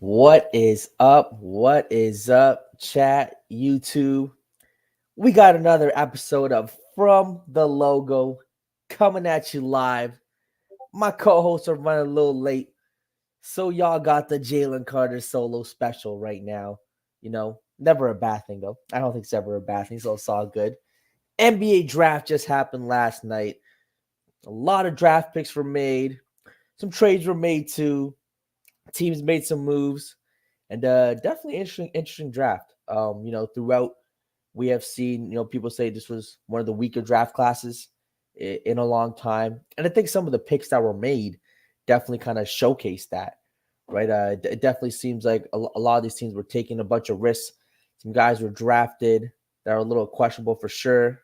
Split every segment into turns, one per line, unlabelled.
What is up? What is up, chat, YouTube? We got another episode of From the Logo coming at you live. My co-hosts are running a little late, so y'all got the Jalen Carter solo special right now. Never a bad thing though. I don't think it's ever a bad thing, so it's all good. NBA draft just happened last night. A lot of draft picks were made. Some trades were made too. Teams made some moves. And definitely interesting draft. Throughout we have seen, people say this was one of the weaker draft classes in a long time. And I think some of the picks that were made definitely kind of showcased that, right? It definitely seems like a lot of these teams were taking a bunch of risks. Some guys were drafted that are a little questionable for sure.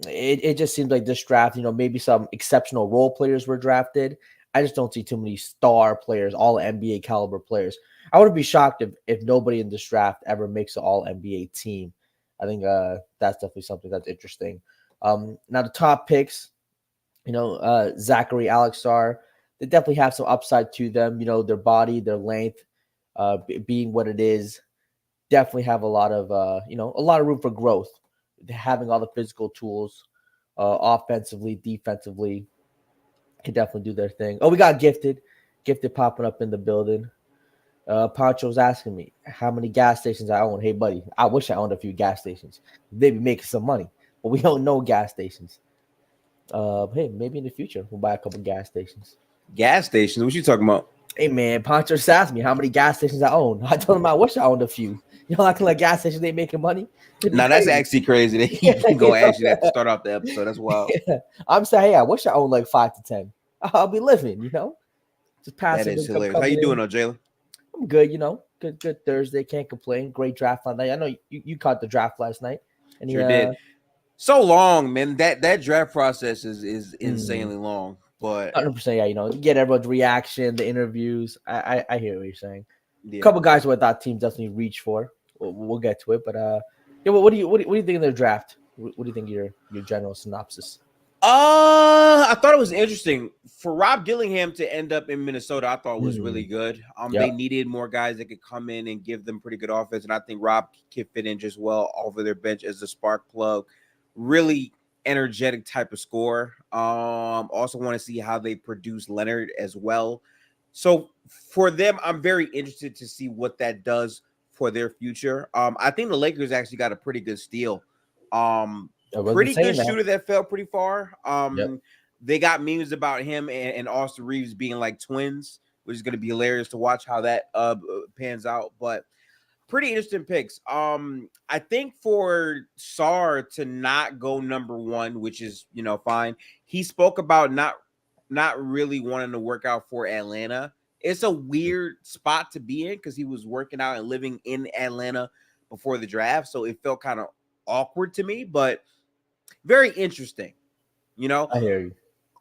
It just seems like this draft, maybe some exceptional role players were drafted. I just don't see too many star players, all NBA caliber players. I wouldn't be shocked if nobody in this draft ever makes an all NBA team. I think that's definitely something that's interesting. Now the top picks, Zachary, Alexar, they definitely have some upside to them. Their body, their length, being what it is, definitely have a lot of room for growth. Having all the physical tools, offensively, defensively, can definitely do their thing. Oh, we got Gifted popping up in the building. Pancho's asking me how many gas stations I own. Hey, buddy, I wish I owned a few gas stations. They'd be making some money, but we don't know gas stations. Hey, maybe in the future we'll buy a couple gas stations.
Gas stations? What you talking about?
Hey, man, Pancho just asked me how many gas stations I own. I told him I wish I owned a few. Acting like gas stations ain't making money.
Nah, that's actually crazy. They gonna ask you that to start off the episode. That's wild.
Yeah. I'm saying, hey, I wish I owned like 5 to 10. I'll be living, just passing.
That is hilarious. How you doing, Jalen?
I'm good, good Thursday. Can't complain. Great draft last night. I know you caught the draft last night. And
sure did. So long, man. That draft process is insanely long. But
100%, yeah. You get everyone's reaction, the interviews. I hear what you're saying.
Yeah.
A couple guys who I thought teams definitely reach for. We'll get to it, but what do you think of their draft? What do you think of your general synopsis?
I thought it was interesting for Rob Dillingham to end up in Minnesota. I thought was really good. They needed more guys that could come in and give them pretty good offense, and I think Rob could fit in just well over their bench as a spark plug. Really energetic type of scorer. Also want to see how they produce Leonard as well. So for them, I'm very interested to see what that does for their future. I think the Lakers actually got a pretty good steal. Pretty good shooter that fell pretty far. They got memes about him and Austin Reeves being like twins, which is going to be hilarious to watch how that pans out. But pretty interesting picks. I think for Sarr to not go number one, which is fine. He spoke about not really wanting to work out for Atlanta. It's a weird spot to be in because he was working out and living in Atlanta before the draft, so it felt kind of awkward to me, but very interesting.
I hear you.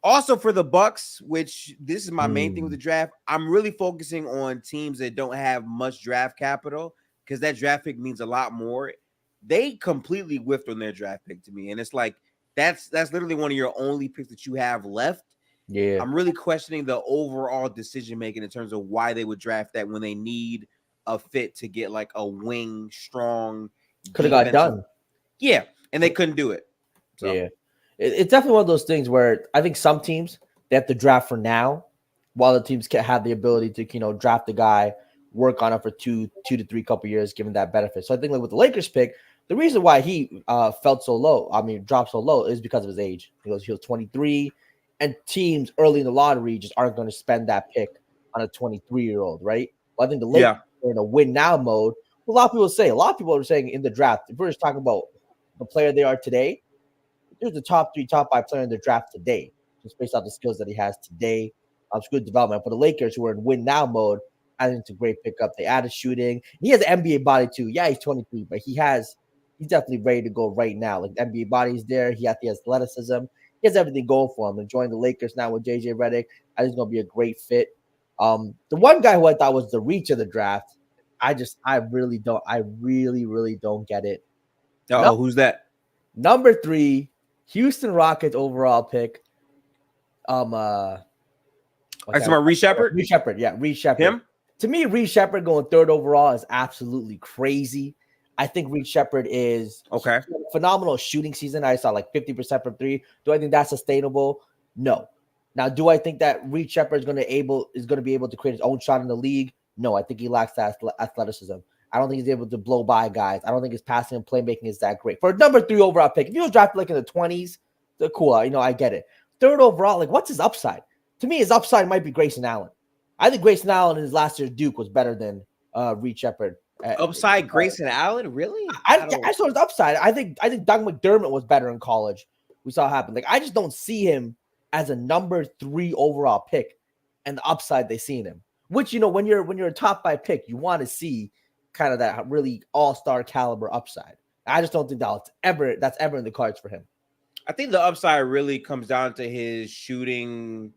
Also for the Bucks, which this is my main thing with the draft, I'm really focusing on teams that don't have much draft capital because that draft pick means a lot more. They completely whiffed on their draft pick to me, and it's like that's literally one of your only picks that you have left.
Yeah,
I'm really questioning the overall decision making in terms of why they would draft that when they need a fit to get like a wing strong.
Could have got done.
Yeah, and they couldn't do it. So.
Yeah, it's definitely one of those things where I think some teams they have to draft for now, while the teams can have the ability to draft the guy, work on it for two to three couple years, given that benefit. So I think like with the Lakers pick, the reason why he dropped so low is because of his age. He was 23, and teams early in the lottery just aren't going to spend that pick on a 23-year-old, right? Well, I think the Lakers are in a win now mode. A lot of people are saying in the draft, if we're just talking about the player they are today, there's the top 5 player in the draft today, just based off the skills that he has today. It's good development. For the Lakers, who are in win now mode, I think it's a great pickup. They added shooting. He has an NBA body too. Yeah, he's 23, but he's definitely ready to go right now. Like the NBA body's there. He has the athleticism. He has everything going for him. And joining the Lakers now with JJ Redick, I think it's gonna be a great fit. The one guy who I thought was the reach of the draft, I really don't get it.
Who's that?
Number 3, Houston Rockets overall pick.
Talking about Reed Sheppard?
Reed Sheppard, yeah, Reed Sheppard.
Him?
To me, Reed Shepard going third overall is absolutely crazy. I think Reed Shepard is
Okay.
phenomenal shooting season. I saw like 50% from three. Do I think that's sustainable? No. Now, do I think that Reed Shepard is going to be able to create his own shot in the league? No, I think he lacks that athleticism. I don't think he's able to blow by guys. I don't think his passing and playmaking is that great. For a number 3 overall pick, if he was drafted like in the 20s, they're cool. You know, I get it. Third overall, like what's his upside? To me, his upside might be Grayson Allen. I think Grayson Allen in his last year Duke was better than Reed Shepard.
Upside Grayson Allen, really?
I saw his upside. I think Doug McDermott was better in college. We saw it happen. Like I just don't see him as a number 3 overall pick and the upside they see in him. Which, you know, when you're a top 5 pick, you want to see kind of that really all-star caliber upside. I just don't think that's ever in the cards for him.
I think the upside really comes down to his shooting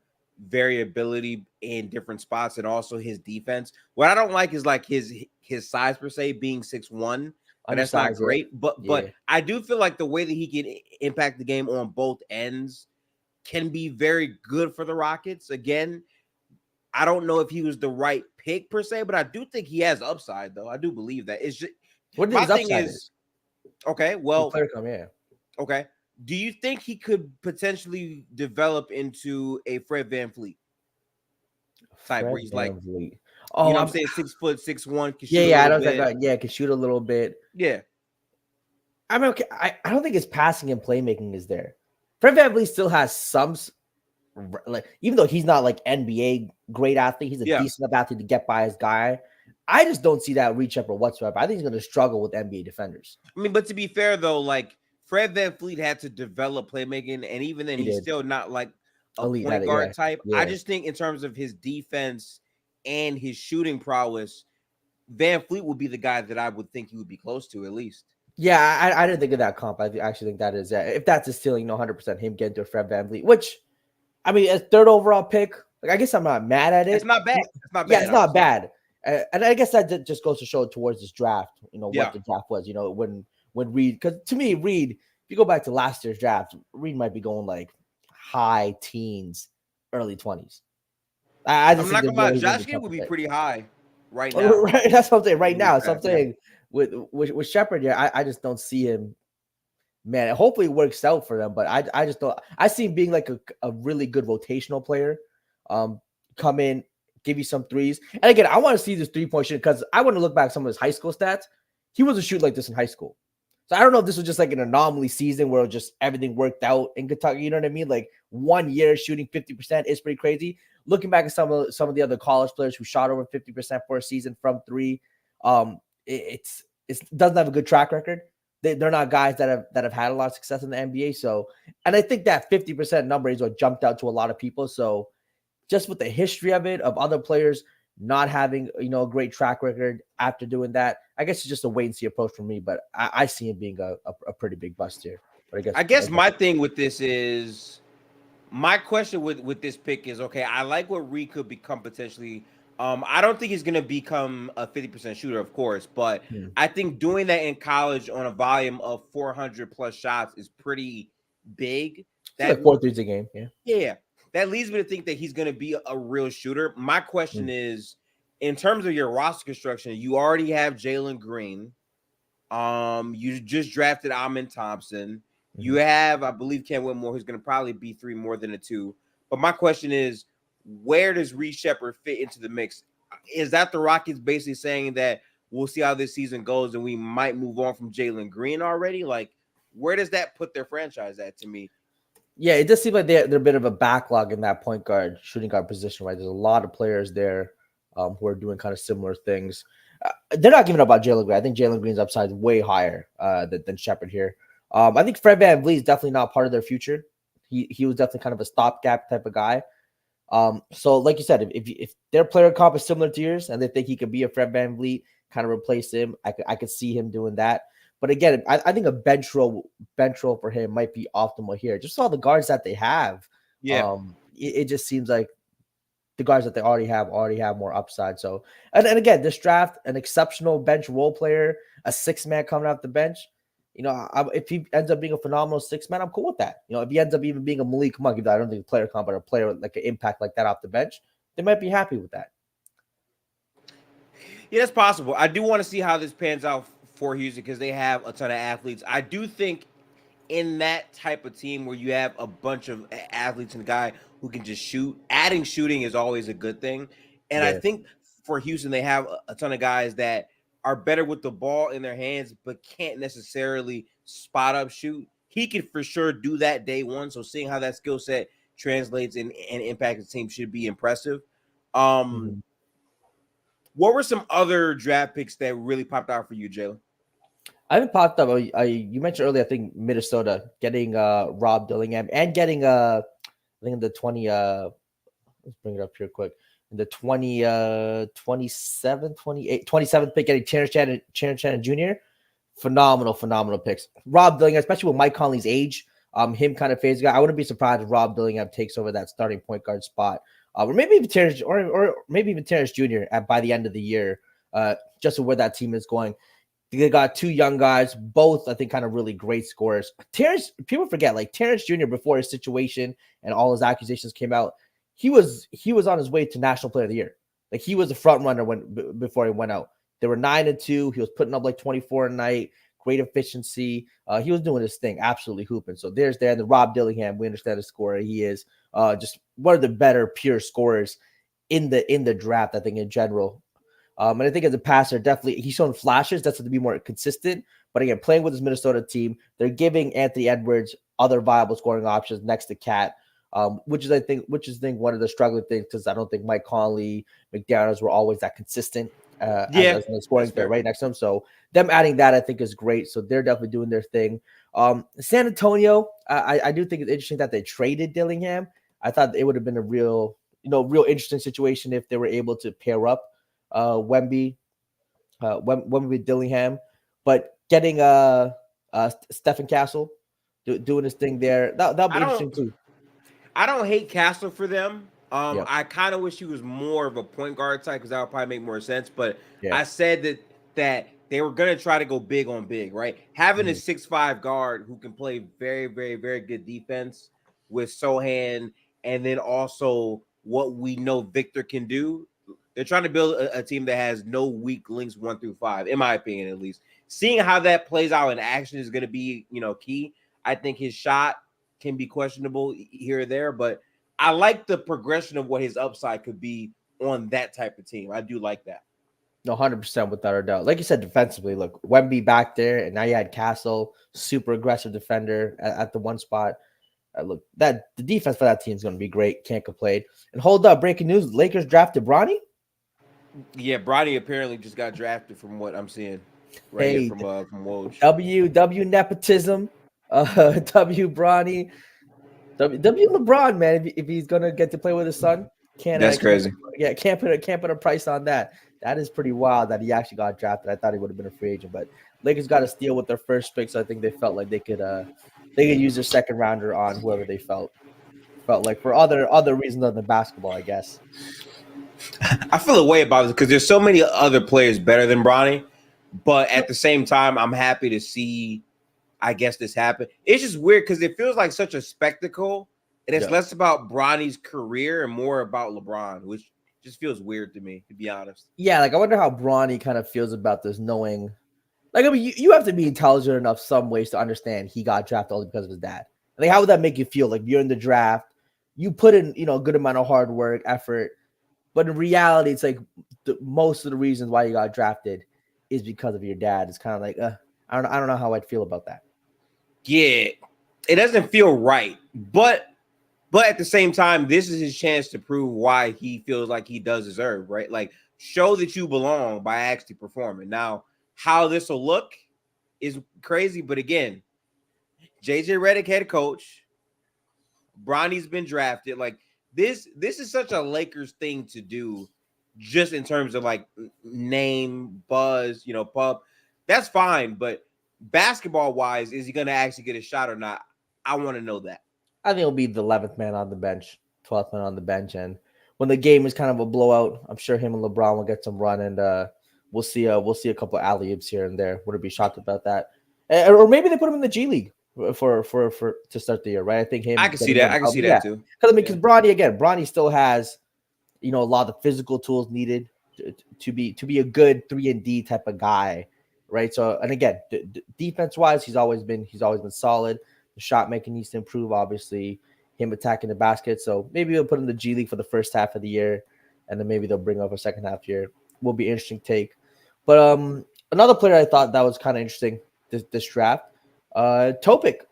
variability in different spots and also his defense. What I don't like is like his size per se being 6'1", but that's not great. But I do feel like the way that he can impact the game on both ends can be very good for the Rockets. Again, I don't know if he was the right pick per se, but I do think he has upside though. I do believe that. It's just
what
my
his
thing
upside
is okay. Well, okay. Do you think he could potentially develop into a Fred VanVleet type where he's like, you know what I'm saying, 6 foot, 6'1", can shoot
I know that guy, can shoot a little bit.
Yeah.
I mean, okay, I don't think his passing and playmaking is there. Fred VanVleet still has some, like, even though he's not like NBA great athlete, he's a decent enough athlete to get by his guy. I just don't see that reach up or whatsoever. I think he's going to struggle with NBA defenders.
I mean, but to be fair though, like Fred VanVleet had to develop playmaking, and even then, he's still not like a elite point guard type. Yeah. I just think in terms of his defense and his shooting prowess, VanVleet would be the guy that I would think he would be close to at least.
Yeah, I didn't think of that comp. I actually think that is if that's a stealing, 100% him getting to a Fred VanVleet, which I mean, as third overall pick, like I guess I'm not mad at it.
It's not bad. It's not bad.
Yeah, it's not bad. And I guess that just goes to show towards this draft, you know, what the draft was, you know, when Reed, because to me, Reed, if you go back to last year's draft, Reed might be going like high teens, early 20s.
I'm not gonna lie, Josh Giddey would be pretty high right now.
Right, that's what I'm saying. Right now, so I'm saying with Shepard, I just don't see him. Man, hopefully it works out for them, but I just don't. I see him being like a really good rotational player. Come in, give you some threes. And again, I want to see this 3-point shooting because I want to look back at some of his high school stats. He wasn't shooting like this in high school. So I don't know if this was just like an anomaly season where just everything worked out in Kentucky. You know what I mean? Like 1 year shooting 50% is pretty crazy. Looking back at some of the other college players who shot over 50% for a season from 3, it doesn't have a good track record. They're not guys that have had a lot of success in the NBA. So, and I think that 50% number is what jumped out to a lot of people. So just with the history of it, of other players not having, you know, a great track record after doing that, I guess it's just a wait and see approach for me. But I see him being a pretty big bust here. But
I guess my thing with this is, my question with this pick is, okay, I like what Reed could become potentially. I don't think he's going to become a 50% shooter, of course, but I think doing that in college on a volume of 400 plus shots is pretty big.
That's like 4 threes a game.
Yeah. That leads me to think that he's going to be a real shooter. My question is, in terms of your roster construction, you already have Jalen Green. You just drafted Amen Thompson. You have, I believe, Ken Whitmore, who's going to probably be 3 more than a 2. But my question is, where does Reed Shepard fit into the mix? Is that the Rockets basically saying that we'll see how this season goes and we might move on from Jalen Green already? Like, where does that put their franchise at to me?
Yeah, it does seem like they're a bit of a backlog in that point guard, shooting guard position, right? There's a lot of players there who are doing kind of similar things. They're not giving up on Jalen Green. I think Jalen Green's upside is way higher than Shepard here. I think Fred VanVleet is definitely not part of their future. He was definitely kind of a stopgap type of guy. So like you said, if their player comp is similar to yours and they think he could be a Fred VanVleet, kind of replace him, I could see him doing that. But again, I think a bench role for him might be optimal here. Just all the guards that they have.
Yeah.
It just seems like the guards that they already have more upside. So, and again, this draft, an exceptional bench role player, a 6-man coming off the bench. You know, if he ends up being a phenomenal 6-man, I'm cool with that. You know, if he ends up even being a Malik Monk, I don't think a player comp, but a player with like an impact like that off the bench, they might be happy with that.
Yeah, that's possible. I do want to see how this pans out for Houston because they have a ton of athletes. I do think in that type of team where you have a bunch of athletes and a guy who can just shoot, adding shooting is always a good thing. And I
Yeah.
think for Houston, they have a ton of guys that are better with the ball in their hands, but can't necessarily spot up shoot. He can for sure do that day one. So seeing how that skill set translates and impacts the team should be impressive. Um,
Mhm.
what were some other draft picks that really popped out for you, Jalen?
I haven't popped up. You mentioned earlier, I think Minnesota getting Rob Dillingham and getting I think in the 20 let's bring it up here quick. In the 27, 28, 27th pick, getting Terrence Shannon Jr. Phenomenal picks. Rob Dillingham, especially with Mike Conley's age, him kind of phase guy. I wouldn't be surprised if Rob Dillingham takes over that starting point guard spot, or maybe even Terrence, or maybe even Terrence Jr. By the end of the year, just where that team is going. They got two young guys, both I think kind of really great scorers. Terrence, people forget like Terrence Jr. before his situation and all his accusations came out, he was on his way to National Player of the Year. Like he was a front runner before he went out. They were 9-2. He was putting up like 24 a night, great efficiency. He was doing his thing, absolutely hooping. So there's there. And the Rob Dillingham, we understand the scorer. He is just one of the better pure scorers in the draft, I think, in general. And I think as a passer, definitely he's shown flashes. That's to be more consistent. But again, playing with his Minnesota team, they're giving Anthony Edwards other viable scoring options next to Cat, which is I think one of the struggling things because I don't think Mike Conley, McDaniels were always that consistent
Yeah,
as a scoring
that's
threat
fair.
right next to him. So them adding that I think is great. So they're definitely doing their thing. San Antonio, I do think it's interesting that they traded Dillingham. I thought it would have been a real interesting situation if they were able to pair up Wemby, Wemby Dillingham, but getting Stephen Castle doing his thing there that'll
I
be
don't
interesting too.
I don't hate Castle for them.
Yep.
I kind of wish he was more of a point guard type because that would probably make more sense. But
Yeah.
I said that they were gonna try to go big on big, right? Having a
Mhm.
6'5" guard who can play very, very, very good defense with Sohan, and then also what we know Victor can do. They're trying to build a team that has no weak links 1 through 5, in my opinion, at least. Seeing how that plays out in action is going to be, key. I think his shot can be questionable here or there, but I like the progression of what his upside could be on that type of team. I do like that.
No, 100% without a doubt. Like you said, defensively, look, Wemby back there, and now you had Castle, super aggressive defender at the one spot. Look, that the defense for that team is going to be great. Can't complain. And hold up, breaking news: Lakers drafted Bronny.
Yeah, Brody apparently just got drafted from what I'm seeing right here
Hey,
from Woj.
W nepotism, W Bronny. W LeBron, man, if he's gonna get to play with his son,
That's crazy.
can't put a price on that. That is pretty wild that he actually got drafted. I thought he would have been a free agent, but Lakers got a steal with their first pick, so I think they felt like they could use their second rounder on whoever they felt like for other reasons other than basketball, I guess.
I feel a way about it because there's so many other players better than Bronny, but at the same time, I'm happy to see, I guess, this happen. It's just weird because it feels like such a spectacle, and it's
Yeah.
less about Bronny's career and more about LeBron, which just feels weird to me, to be honest.
Yeah, like I wonder how Bronny kind of feels about this, knowing like I mean you have to be intelligent enough some ways to understand he got drafted only because of his dad. Like how would that make you feel? Like you're in the draft, you put in, a good amount of hard work, effort. But in reality, it's like most of the reasons why you got drafted is because of your dad. It's kind of like, I don't know how I'd feel about that.
Yeah, it doesn't feel right, but at the same time, this is his chance to prove why he feels like he does deserve, right? Like show that you belong by actually performing. Now, how this will look is crazy, but again, JJ Redick head coach, Bronny's been drafted. Like this is such a Lakers thing to do, just in terms of like name, buzz, pub. That's fine, but basketball wise, is he going to actually get a shot or not? I want to know that.
I think it'll be the 11th man on the bench, 12th man on the bench, and when the game is kind of a blowout, I'm sure him and LeBron will get some run, and we'll see a couple of alley oops here and there. Wouldn't be shocked about that, or maybe they put him in the G League for to start the year, right? I think
I
him
can see
getting
that.
more
I can see
yeah,
that too.
because I mean,
Yeah.
because Bronny still has a lot of physical tools needed to be a good 3-and-D type of guy, right? So, and again, defense wise, he's always been solid. The shot making needs to improve, obviously. Him attacking the basket, so maybe we'll put him in the G League for the first half of the year, and then maybe they'll bring up a second half year. Will be interesting take. But another player I thought that was kind of interesting this draft, Topic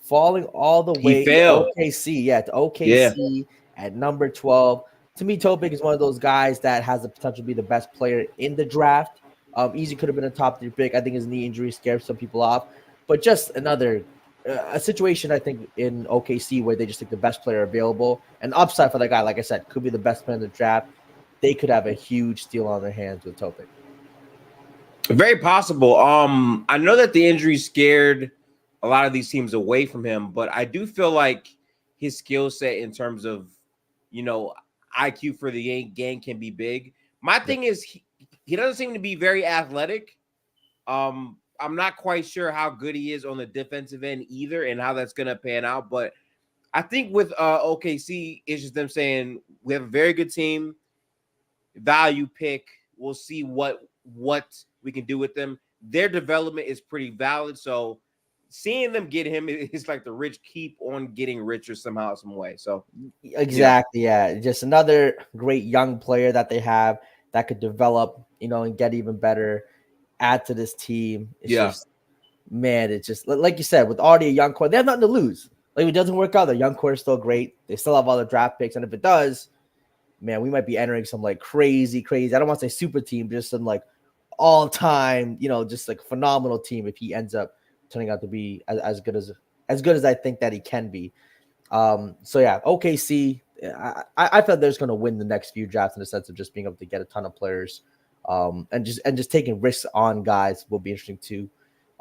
falling all the
He
way to
failed.
OKC. Yeah, to
Yeah.
OKC at number 12. To me, Topic is one of those guys that has the potential to be the best player in the draft. Easy could have been a top 3 pick. I think his knee injury scared some people off, but just another a situation I think in OKC where they just take the best player available and upside for that guy. Like I said, could be the best player in the draft. They could have a huge steal on their hands with Topic.
Very possible. I know that the injury scared a lot of these teams away from him, but I do feel like his skill set in terms of, IQ for the game can be big. My thing is he doesn't seem to be very athletic. I'm not quite sure how good he is on the defensive end either and how that's going to pan out. But I think with OKC, it's just them saying we have a very good team, value pick. We'll see what we can do with them. Their development is pretty valid. So seeing them get him is like the rich keep on getting richer somehow, some way. So
exactly, yeah. Just another great young player that they have that could develop, and get even better, add to this team. It's just, man, it's just like you said, with already a young core, they have nothing to lose. Like if it doesn't work out, the young core is still great. They still have all the draft picks, and if it does, man, we might be entering some like crazy. I don't want to say super team, just some like all time, just like phenomenal team if he ends up turning out to be as good as I think that he can be. So yeah, OKC. I felt they're just going to win the next few drafts in the sense of just being able to get a ton of players, and just taking risks on guys will be interesting too.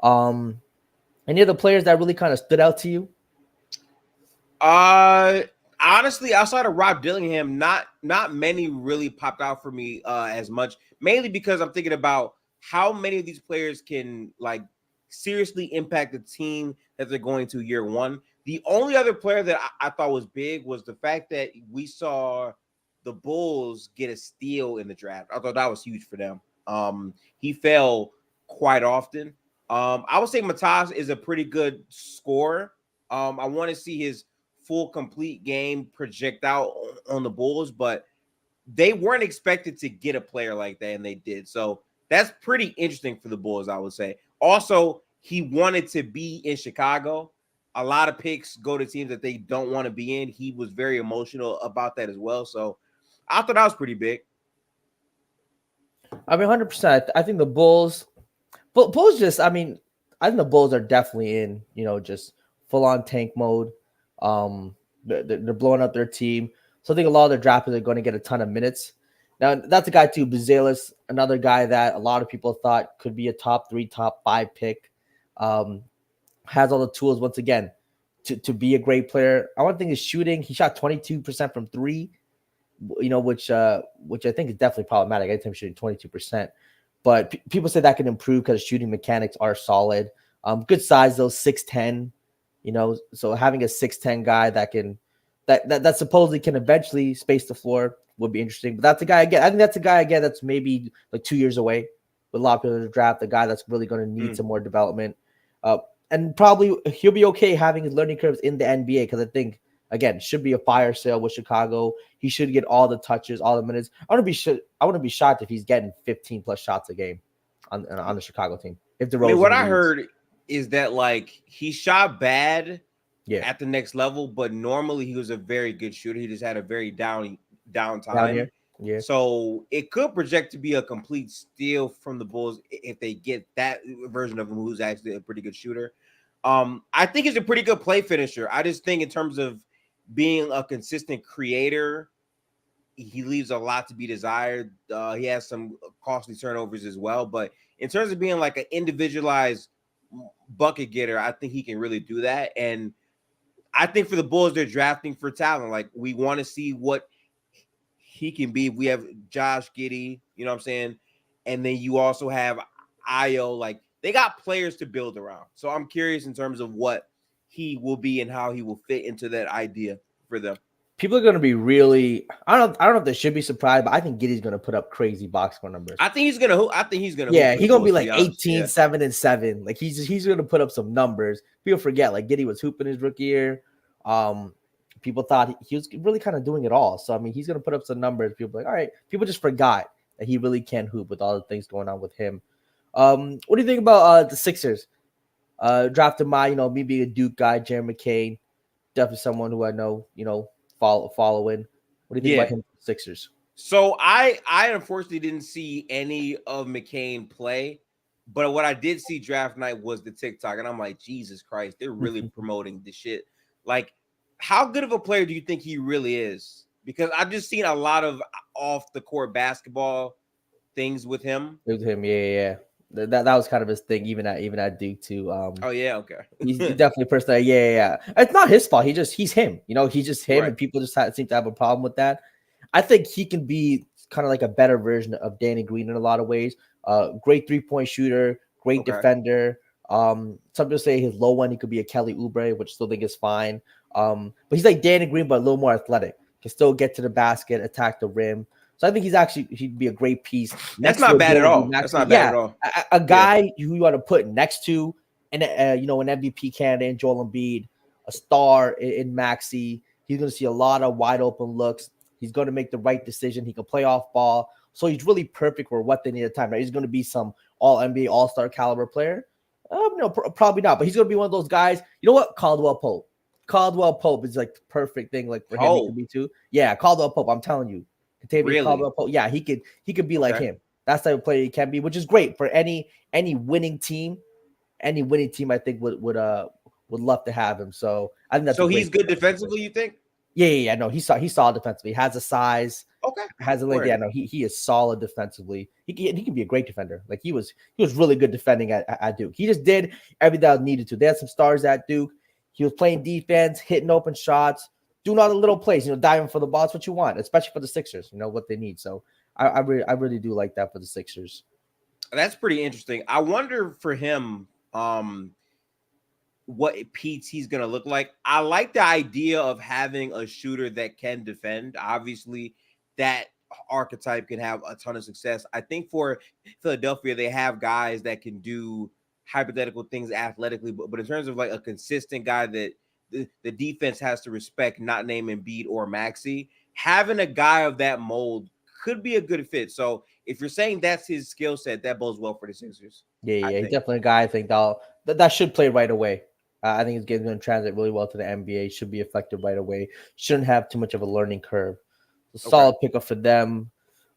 Any of the players that really kind of stood out to you?
Honestly, outside of Rob Dillingham, not many really popped out for me as much. Mainly because I'm thinking about how many of these players can like seriously impact the team that they're going to year one. The only other player that I thought was big was the fact that we saw the Bulls get a steal in the draft. I thought that was huge for them. He fell quite often. I would say Matas is a pretty good scorer. I want to see his full complete game project out on the Bulls, but they weren't expected to get a player like that, and they did. So that's pretty interesting for the Bulls, I would say. Also, he wanted to be in Chicago. A lot of picks go to teams that they don't want to be in. He was very emotional about that as well. So I thought that was pretty big.
I mean, 100%. I think the Bulls just, I think the Bulls are definitely in, just full on tank mode. They're blowing up their team. So I think a lot of their drafters are going to get a ton of minutes. Now, that's a guy too, Buzelis, another guy that a lot of people thought could be a top 3, top 5 pick. Has all the tools, once again, to be a great player. I want to think his shooting. He shot 22% from 3, which I think is definitely problematic. I think he's shooting 22%. But people say that can improve because shooting mechanics are solid. Good size though, 6'10", so having a 6'10" guy that supposedly can eventually space the floor would be interesting. But that's a guy again. I think that's a guy again that's maybe like 2 years away with a lot of people in the draft. A guy that's really going to need some more development. And probably he'll be okay having his learning curves in the NBA because I think again should be a fire sale with Chicago. He should get all the touches, all the minutes. I wouldn't be shocked if he's getting 15 plus shots a game on the Chicago team. If the
what I heard is that like he shot bad at the next level, but normally he was a very good shooter. He just had a very down time.
Yeah.
So it could project to be a complete steal from the Bulls if they get that version of him who's actually a pretty good shooter. I think he's a pretty good play finisher. I just think in terms of being a consistent creator, he leaves a lot to be desired. He has some costly turnovers as well. But in terms of being like an individualized bucket getter, I think he can really do that. And I think for the Bulls, they're drafting for talent. Like we want to see what he can be. We have Josh Giddey, you know what I'm saying? And then you also have Io. Like they got players to build around. So I'm curious in terms of what he will be and how he will fit into that idea for them.
people are going to be really. I don't know if they should be surprised, but I think Giddy's going to put up crazy box score numbers.
I think he's gonna hoop. I think he's gonna hoop
Yeah,
for the
he's gonna be
Bulls. To
like
be honest,
18, 7, and 7. Like he's gonna put up some numbers. People forget like Giddy was hooping his rookie year. People thought he was really kind of doing it all. So I mean, he's gonna put up some numbers. People are like, all right. People just forgot that he really can hoop with all the things going on with him. What do you think about the Sixers? Drafted me being a Duke guy, Jared McCain, definitely someone who I know, following. What do you think
yeah.
about him, Sixers?
So I unfortunately didn't see any of McCain play, but what I did see draft night was the TikTok, and I'm like, Jesus Christ, they're really promoting this shit. Like, how good of a player do you think he really is? Because I've just seen a lot of off the court basketball things with him.
It was him, yeah. That was kind of his thing, even at Duke too.
Oh yeah, okay.
He's definitely a person that, yeah. It's not his fault. He's him. He's just him,
Right.
and people just seem to have a problem with that. I think he can be kind of like a better version of Danny Green in a lot of ways. Great 3-point shooter, great defender. Some people say his low one, he could be a Kelly Oubre, which I still think is fine. But he's like Danny Green, but a little more athletic. Can still get to the basket, attack the rim. So I think he'd be a great piece.
That's not bad at all. That's not bad at all.
A guy who you want to put next to an MVP candidate in Joel Embiid, a star in Maxey. He's going to see a lot of wide open looks. He's going to make the right decision. He can play off ball. So he's really perfect for what they need at the time. Right? He's going to be some all NBA, all-star caliber player. No, probably not. But he's going to be one of those guys. You know what? Caldwell Pope is like the perfect thing. Like for him, he could be too. Yeah, Caldwell Pope. I'm telling you.
Really?
Caldwell Pope. Yeah, he could be like him. That's the type of player he can be, which is great for any winning team. Any winning team, I think would love to have him. So I think that's
so he's good defensively. You think?
Yeah. No, he's solid defensively. He has a size.
Okay.
Has a length. Yeah, no, he is solid defensively. He can be a great defender. Like he was really good defending at Duke. He just did everything that was needed to. They had some stars at Duke. He was playing defense, hitting open shots, doing all the little plays. Diving for the ball. That's what you want, especially for the Sixers. What they need. So I really do like that for the Sixers.
That's pretty interesting. I wonder for him, what Pete's he's gonna look like. I like the idea of having a shooter that can defend. Obviously, that archetype can have a ton of success. I think for Philadelphia, they have guys that can do hypothetical things athletically, but in terms of like a consistent guy that the defense has to respect, not name Embiid or Maxey, having a guy of that mold could be a good fit. So if you're saying that's his skill set, that bodes well for the Sixers.
Yeah, he's definitely a guy I think that should play right away. I think his game's going to translate really well to the NBA. Should be effective right away. Shouldn't have too much of a learning curve. Solid pickup for them.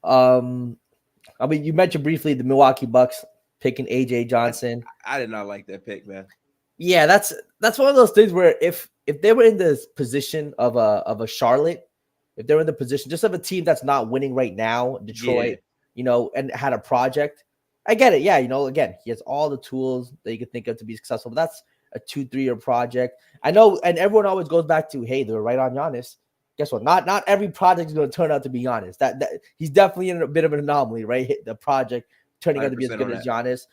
I mean, you mentioned briefly the Milwaukee Bucks picking AJ Johnson.
I did not like that pick, man.
Yeah, that's one of those things where if they were in this position of a Charlotte, if they're in the position just of a team that's not winning right now, Detroit, and had a project, I get it. Yeah, again, he has all the tools that you could think of to be successful. But that's a 2-3 year project. I know, and everyone always goes back to, hey, they're right on Giannis. Guess what? Not every project is going to turn out to be Giannis. That he's definitely in a bit of an anomaly, right? The project turning out to be as good as Giannis.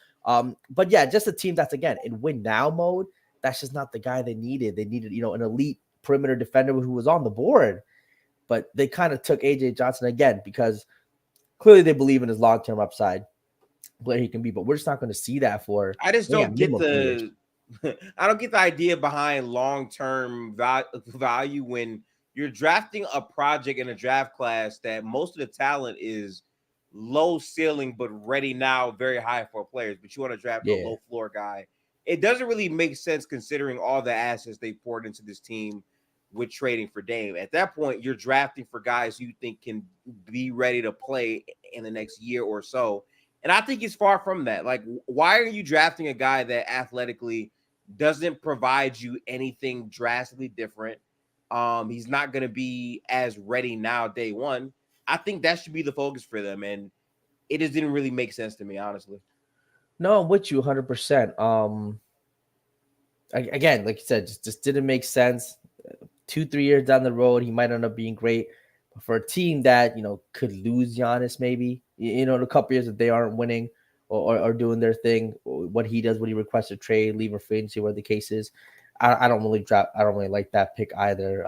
But yeah, just a team that's again in win now mode. That's just not the guy they needed. They needed, an elite perimeter defender who was on the board. But they kind of took AJ Johnson again because clearly they believe in his long-term upside, where he can be. But we're just not going to see that for.
I just don't get I don't get the idea behind long-term value when you're drafting a project in a draft class that most of the talent is low ceiling but ready now, very high for players. But you want to draft a low floor guy. It doesn't really make sense considering all the assets they poured into this team with trading for Dame. At that point, you're drafting for guys you think can be ready to play in the next year or so. And I think it's far from that. Like, why are you drafting a guy that athletically doesn't provide you anything drastically different? He's not going to be as ready now day one. I think that should be the focus for them. And it just didn't really make sense to me, honestly.
No, I'm with you 100%. Again, like you said, just didn't make sense. 2-3 years down the road, he might end up being great. But for a team that, could lose Giannis maybe, in a couple years if they aren't winning or doing their thing, what he does when he requests a trade, leave or free agency, whatever the case is. I don't really like that pick either.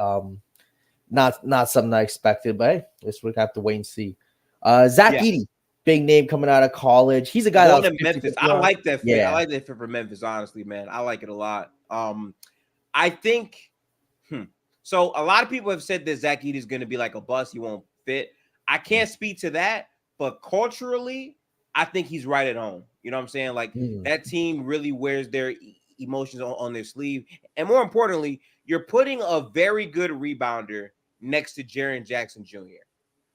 not something I expected, but hey, guess we'll have to wait and see. Zach
Yeah.
Edey, big name coming out of college. He's a guy that
Going
was
to Memphis.
50-50
I
on.
like that fit. I
Yeah.
like that fit for Memphis, honestly, man. I like it a lot. I think so a lot of people have said that Zach Edey is going to be like a bust. He won't fit. I can't speak to that, but culturally, I think he's right at home. You know what I'm saying? Like
Mm.
that team really wears their emotions on their sleeve. And more importantly, you're putting a very good rebounder next to Jaren Jackson Jr.,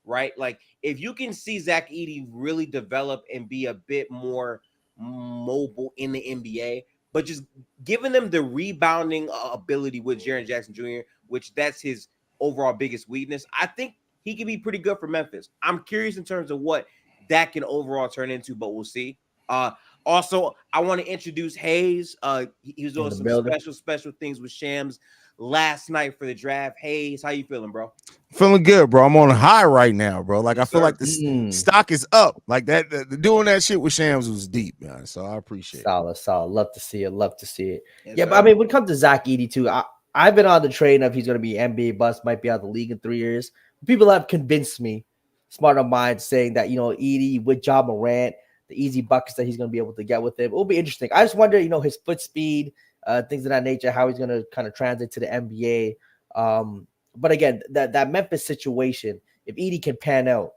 right? Like if you can see Zach Edey really develop and be a bit more mobile in the NBA, but just giving them the rebounding ability with Jaren Jackson Jr., which that's his overall biggest weakness, I think he can be pretty good for Memphis. I'm curious in terms of what that can overall turn into, but we'll see. Also, I want to introduce Hayes. He was
In
doing
the
some
building.
special things with Shams last night for the draft. Hayes, how you feeling, bro?
Feeling good, bro. I'm on a high right now, bro. Like I
Yes,
feel
sir.
like this stock is up. Like that, doing that shit with Shams was deep, man. So I appreciate it.
Solid. Love to see it. Love to see it.
Yes,
Yeah,
sir.
but I mean, when it comes to Zach Edey too, I've been on the train of he's going to be NBA bust, might be out of the league in 3 years. People have convinced me, smart of mind, saying that Edey with Ja Morant, the easy buckets that he's going to be able to get with him, it will be interesting. I just wonder, his foot speed, things of that nature, how he's going to kind of translate to the NBA. But again, that Memphis situation, if Edey can pan out,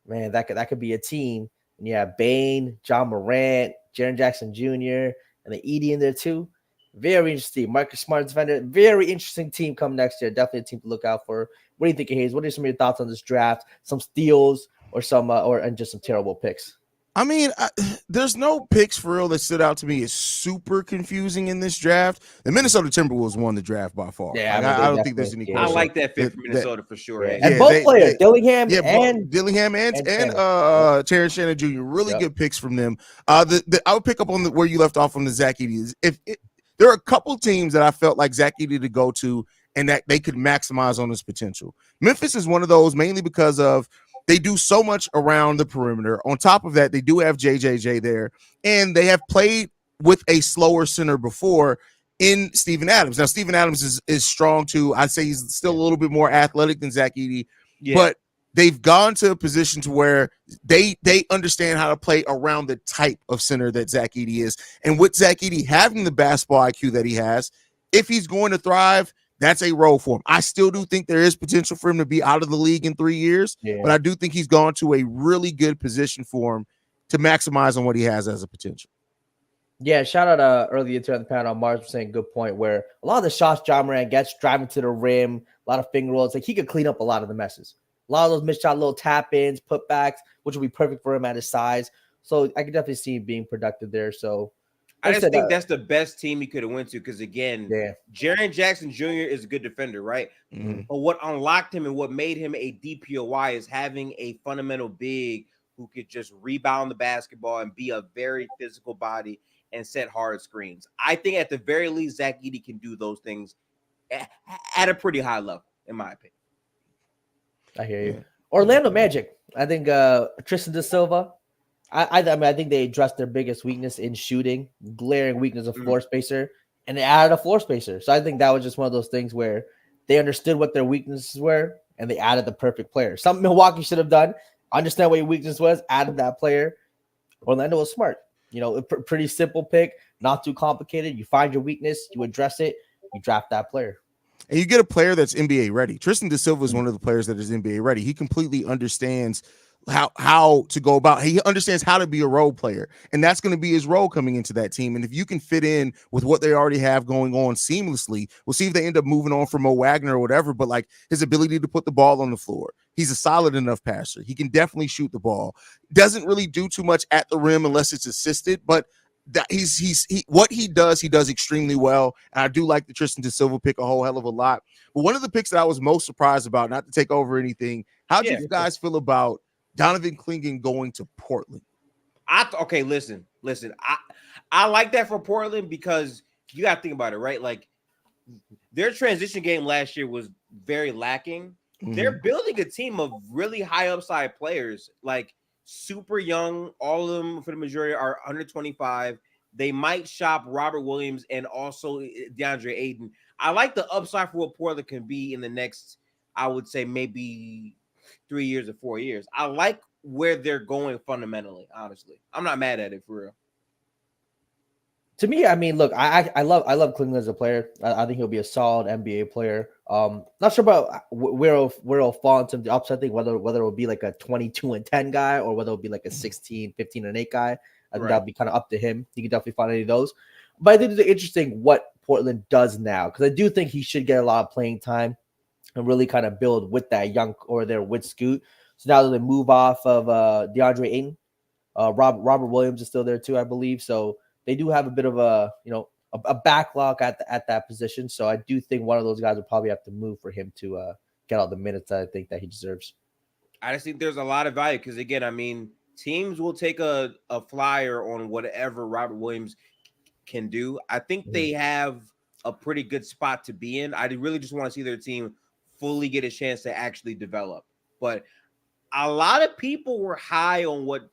man, that could be a team. And you have Bane, John Morant, Jaren Jackson Jr., and the Edey in there too. Very interesting. Marcus Smart defender. Very interesting team coming next year. Definitely a team to look out for. What do you think, Hayes? What are some of your thoughts on this draft? Some steals or and just some terrible picks?
I mean, there's no picks for real that stood out to me as super confusing in this draft. The Minnesota Timberwolves won the draft by far.
Yeah,
like, I don't think there's any
I
question.
like that fit for Minnesota for sure.
Yeah. And both players, Dillingham and
Terrence Shannon Jr. Really good picks from them. I would pick up on where you left off on the Zach Edey. There are a couple teams that I felt like Zach Edey to go to and that they could maximize on his potential. Memphis is one of those, mainly because of they do so much around the perimeter. On top of that, they do have JJJ there, and they have played with a slower center before in Steven Adams. Now, Steven Adams is strong too. I'd say he's still a little bit more athletic than Zach Edey, but they've gone to a position to where they understand how to play around the type of center that Zach Edey is. And with Zach Edey having the basketball IQ that he has, if he's going to thrive, that's a role for him. I still do think there is potential for him to be out of the league in 3 years, but I do think he's gone to a really good position for him to maximize on what he has as a potential.
Yeah, shout out earlier to the panel. Mars was saying good point where a lot of the shots John Moran gets driving to the rim, a lot of finger rolls, like he could clean up a lot of the messes. A lot of those missed shot, little tap-ins, putbacks, which would be perfect for him at his size. So I could definitely see him being productive there. So
I just think that's the best team he could have went to because, again, Jaren Jackson Jr. is a good defender, right? Mm-hmm. But what unlocked him and what made him a DPOY is having a fundamental big who could just rebound the basketball and be a very physical body and set hard screens. I think at the very least, Zach Edey can do those things at a pretty high level, in my opinion.
I hear you. Orlando Magic. I think Tristan da Silva. I mean, I think they addressed their biggest weakness in shooting, glaring weakness of floor spacer, and they added a floor spacer. So I think that was just one of those things where they understood what their weaknesses were, and they added the perfect player. Something Milwaukee should have done. Understand what your weakness was, added that player. Orlando was smart. Pretty simple pick, not too complicated. You find your weakness, you address it, you draft that player.
And you get a player that's NBA ready. Tristan da Silva is one of the players that is NBA ready. He completely understands how to go about. He understands how to be a role player, and that's going to be his role coming into that team. And if you can fit in with what they already have going on seamlessly, we'll see if they end up moving on from Mo Wagner or whatever. But like his ability to put the ball on the floor, he's a solid enough passer. He can definitely shoot the ball. Doesn't really do too much at the rim unless it's assisted, but that what he does extremely well. And I do like the Tristan da Silva pick a whole hell of a lot. But one of the picks that I was most surprised about, not to take over anything, how did you guys feel about Donovan Clingan going to Portland?
Listen. I like that for Portland because you got to think about it, right? Like their transition game last year was very lacking. Mm-hmm. They're building a team of really high upside players, like super young. All of them, for the majority, are under 25. They might shop Robert Williams and also DeAndre Ayton. I like the upside for what Portland can be in the next I would say maybe 3 years or 4 years. I like where they're going fundamentally, honestly. I'm not mad at it for real.
To me, I mean, look, I love Cleveland as a player. I think he'll be a solid NBA player. Not sure about where he'll fall in terms of the upside thing, whether it'll be like a 22-10 guy or whether it'll be like a 16, 15-8 guy. I think that'll be kind of up to him. He can definitely find any of those. But I think it's interesting what Portland does now, because I do think he should get a lot of playing time and really kind of build with that young or there with Scoot. So now that they move off of DeAndre Ayton, Robert Williams is still there too, I believe. So they do have a bit of a backlog at that position. So I do think one of those guys will probably have to move for him to get all the minutes that I think that he deserves.
I just think there's a lot of value because, again, I mean, teams will take a flyer on whatever Robert Williams can do. I think they have a pretty good spot to be in. I really just want to see their team fully get a chance to actually develop. But a lot of people were high on what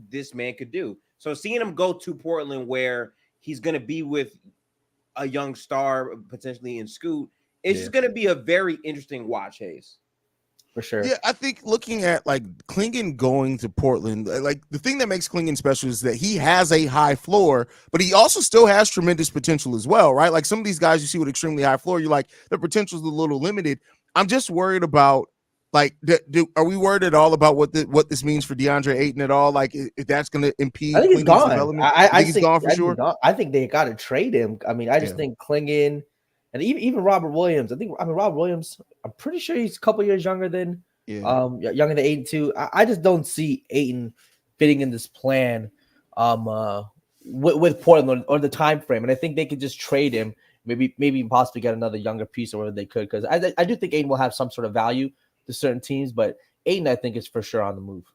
this man could do. So seeing him go to Portland where he's going to be with a young star potentially in Scoot, it's just going to be a very interesting watch, Hayes.
For sure.
Yeah, I think looking at like Klingon going to Portland, like the thing that makes Klingon special is that he has a high floor, but he also still has tremendous potential as well, right? Like some of these guys you see with extremely high floor, you're like, the potential is a little limited. I'm just worried about, like, are we worried at all about what this means for DeAndre Ayton at all? Like, if that's going to impede
I think he's
Klingon's
gone.
development?
I think
he's gone for sure.
I think they got to trade him. I mean, I just think Klingon and even Robert Williams. Robert Williams, I'm pretty sure he's a couple years younger than younger than Ayton too. I just don't see Ayton fitting in this plan with Portland or the time frame. And I think they could just trade him, maybe possibly get another younger piece or whatever they could, because I do think Ayton will have some sort of value to certain teams, but Ayton, I think, is for sure on the move.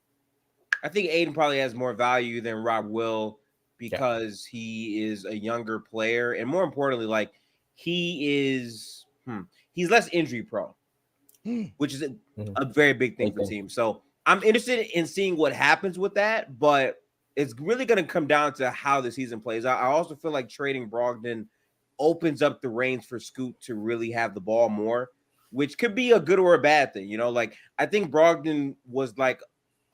I think Ayton probably has more value than Rob will because he is a younger player, and more importantly, like he's less injury prone, which is a very big thing for teams. So I'm interested in seeing what happens with that, but it's really going to come down to how the season plays. I also feel like trading Brogdon opens up the reins for Scoot to really have the ball more, which could be a good or a bad thing. You know, like I think Brogdon was like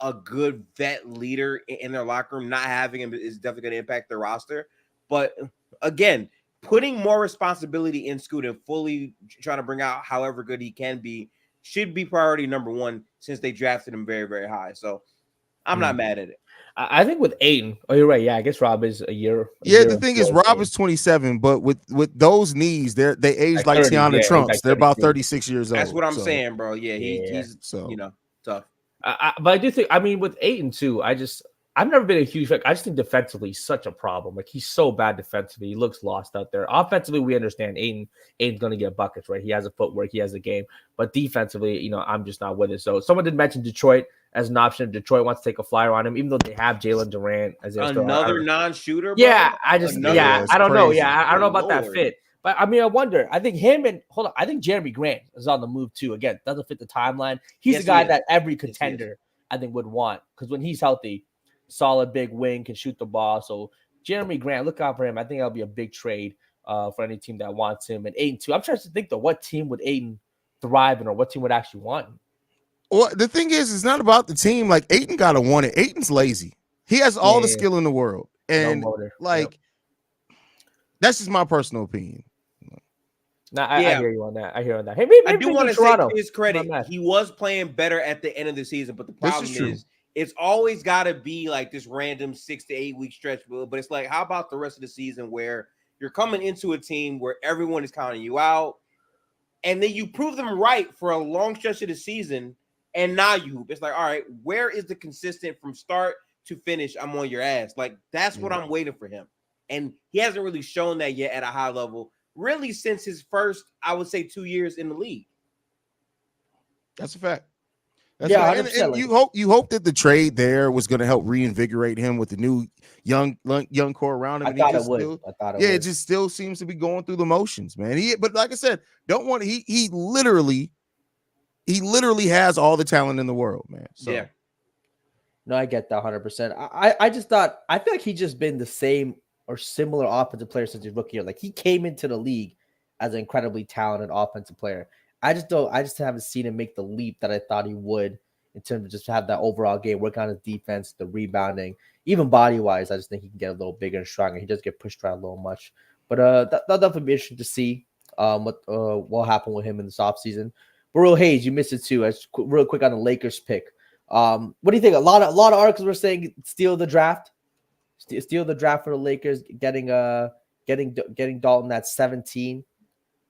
a good vet leader in their locker room. Not having him is definitely going to impact their roster. But again, putting more responsibility in Scoot and fully trying to bring out however good he can be should be priority number one since they drafted him very, very high. So I'm not mad at it.
I think with Ayton, you're right. Yeah, I guess Rob is a year.
The thing is, Rob is 27, but with those knees, they age like 30, Tiana Trumps. Like they're about 36 years old.
That's what I'm saying, bro. Yeah, he's
so
tough.
But I do think, I mean, with Ayton too, I've never been a huge fan. I just think defensively he's such a problem. Like he's so bad defensively. He looks lost out there. Offensively, we understand Ayton's going to get buckets, right? He has a footwork, he has a game. But defensively, I'm just not with it. So someone did mention Detroit as an option. Detroit wants to take a flyer on him, even though they have Jalen Durant as
another non-shooter. Bro?
Yeah, I don't know. Yeah, I don't know about that fit. But I mean, I wonder. I think I think Jeremy Grant is on the move too. Again, doesn't fit the timeline. He's the guy that every contender I think would want, because when he's healthy, solid big wing, can shoot the ball. So Jeremy Grant, look out for him. I think that'll be a big trade for any team that wants him. And Ayton too. I'm trying to think though, what team would Ayton thrive in, or what team would actually want him?
Well, the thing is, it's not about the team. Like Ayton gotta want it. Ayton's lazy. He has all the skill in the world, and that's just my personal opinion.
I hear you on that. Hey, maybe
I do want to say to his credit, he was playing better at the end of the season, but the problem is it's always got to be like this random 6 to 8 week stretch. But it's like, how about the rest of the season where you're coming into a team where everyone is counting you out, and then you prove them right for a long stretch of the season, and now you hoop. It's like, all right, where is the consistent from start to finish? I'm on your ass. Like that's what I'm waiting for him, and he hasn't really shown that yet at a high level. Really, since his first, I would say, 2 years in the league.
That's a fact. And you hope that the trade there was going to help reinvigorate him with the new young core around him.
I thought it would.
It just still seems to be going through the motions, man. But like I said, he literally has all the talent in the world, man. So.
Yeah. No, I get that 100%. I feel like he's just been the same or similar offensive player since his rookie year. Like he came into the league as an incredibly talented offensive player. I just haven't seen him make the leap that I thought he would in terms of just have that overall game, work on his defense, the rebounding, even body wise. I just think he can get a little bigger and stronger. He does get pushed around a little much, but that'll definitely be interesting to see what will happen with him in this offseason. But real Hayes, you missed it too. Real quick on the Lakers pick. What do you think? A lot of articles were saying steal the draft for the Lakers, getting Dalton at 17.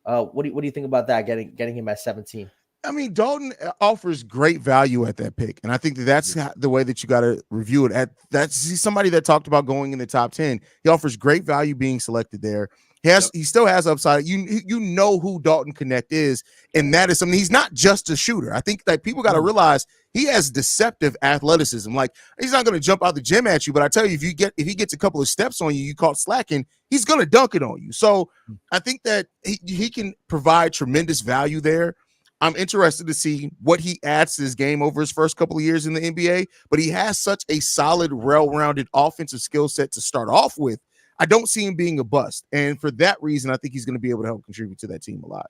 What do you think about that? Getting him at 17.
I mean, Dalton offers great value at that pick, and I think that's the way that you got to review it. He's somebody that talked about going in the top 10. He offers great value being selected there. He still has upside. You know who Dalton Connect is, and that is something. He's not just a shooter. I think that people got to realize he has deceptive athleticism. Like, he's not going to jump out the gym at you, but I tell you, if he gets a couple of steps on you, you caught slacking, he's going to dunk it on you. So I think that he can provide tremendous value there. I'm interested to see what he adds to his game over his first couple of years in the NBA, but he has such a solid, well-rounded offensive skill set to start off with. I don't see him being a bust. And for that reason, I think he's going to be able to help contribute to that team a lot.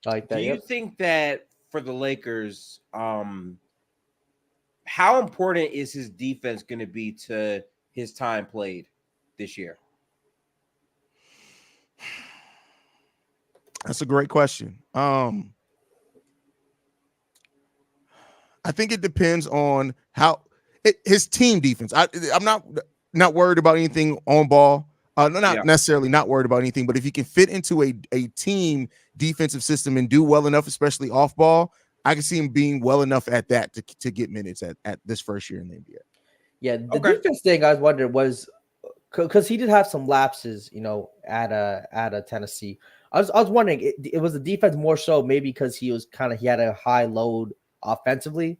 I like that.
Do you think that for the Lakers, how important is his defense going to be to his time played this year?
That's a great question. I think it depends on his team defense. I'm not worried about anything on ball. Necessarily not worried about anything, but if he can fit into a team defensive system and do well enough, especially off ball, I can see him being well enough at that to get minutes at this first year in the NBA.
Yeah, the defense thing I was wondering was because he did have some lapses, at Tennessee. I was wondering, it was the defense more so maybe because he had a high load offensively,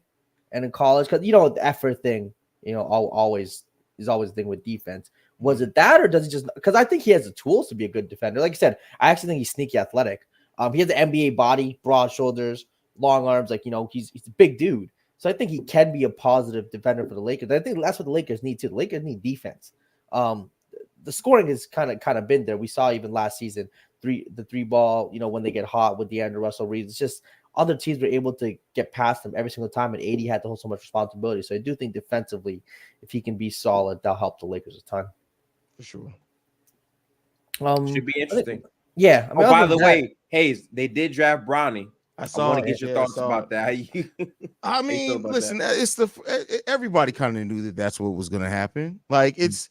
and in college, because the effort thing, always a thing with defense. Was it that, or does he just? Because I think he has the tools to be a good defender. Like I said, I actually think he's sneaky athletic. He has the NBA body, broad shoulders, long arms. He's a big dude. So I think he can be a positive defender for the Lakers. I think that's what the Lakers need too. The Lakers need defense. The scoring has kind of been there. We saw even last season the three ball. When they get hot with DeAndre Russell Reed, it's just other teams were able to get past them every single time, and AD had to hold so much responsibility. So I do think defensively, if he can be solid, that'll help the Lakers a ton.
For sure.
Should be interesting.
Yeah.
By the way, Hayes, they did draft Brnnie.
I
want to get your thoughts about that.
I mean, listen, it's everybody kind of knew that that's what was going to happen. Like, it's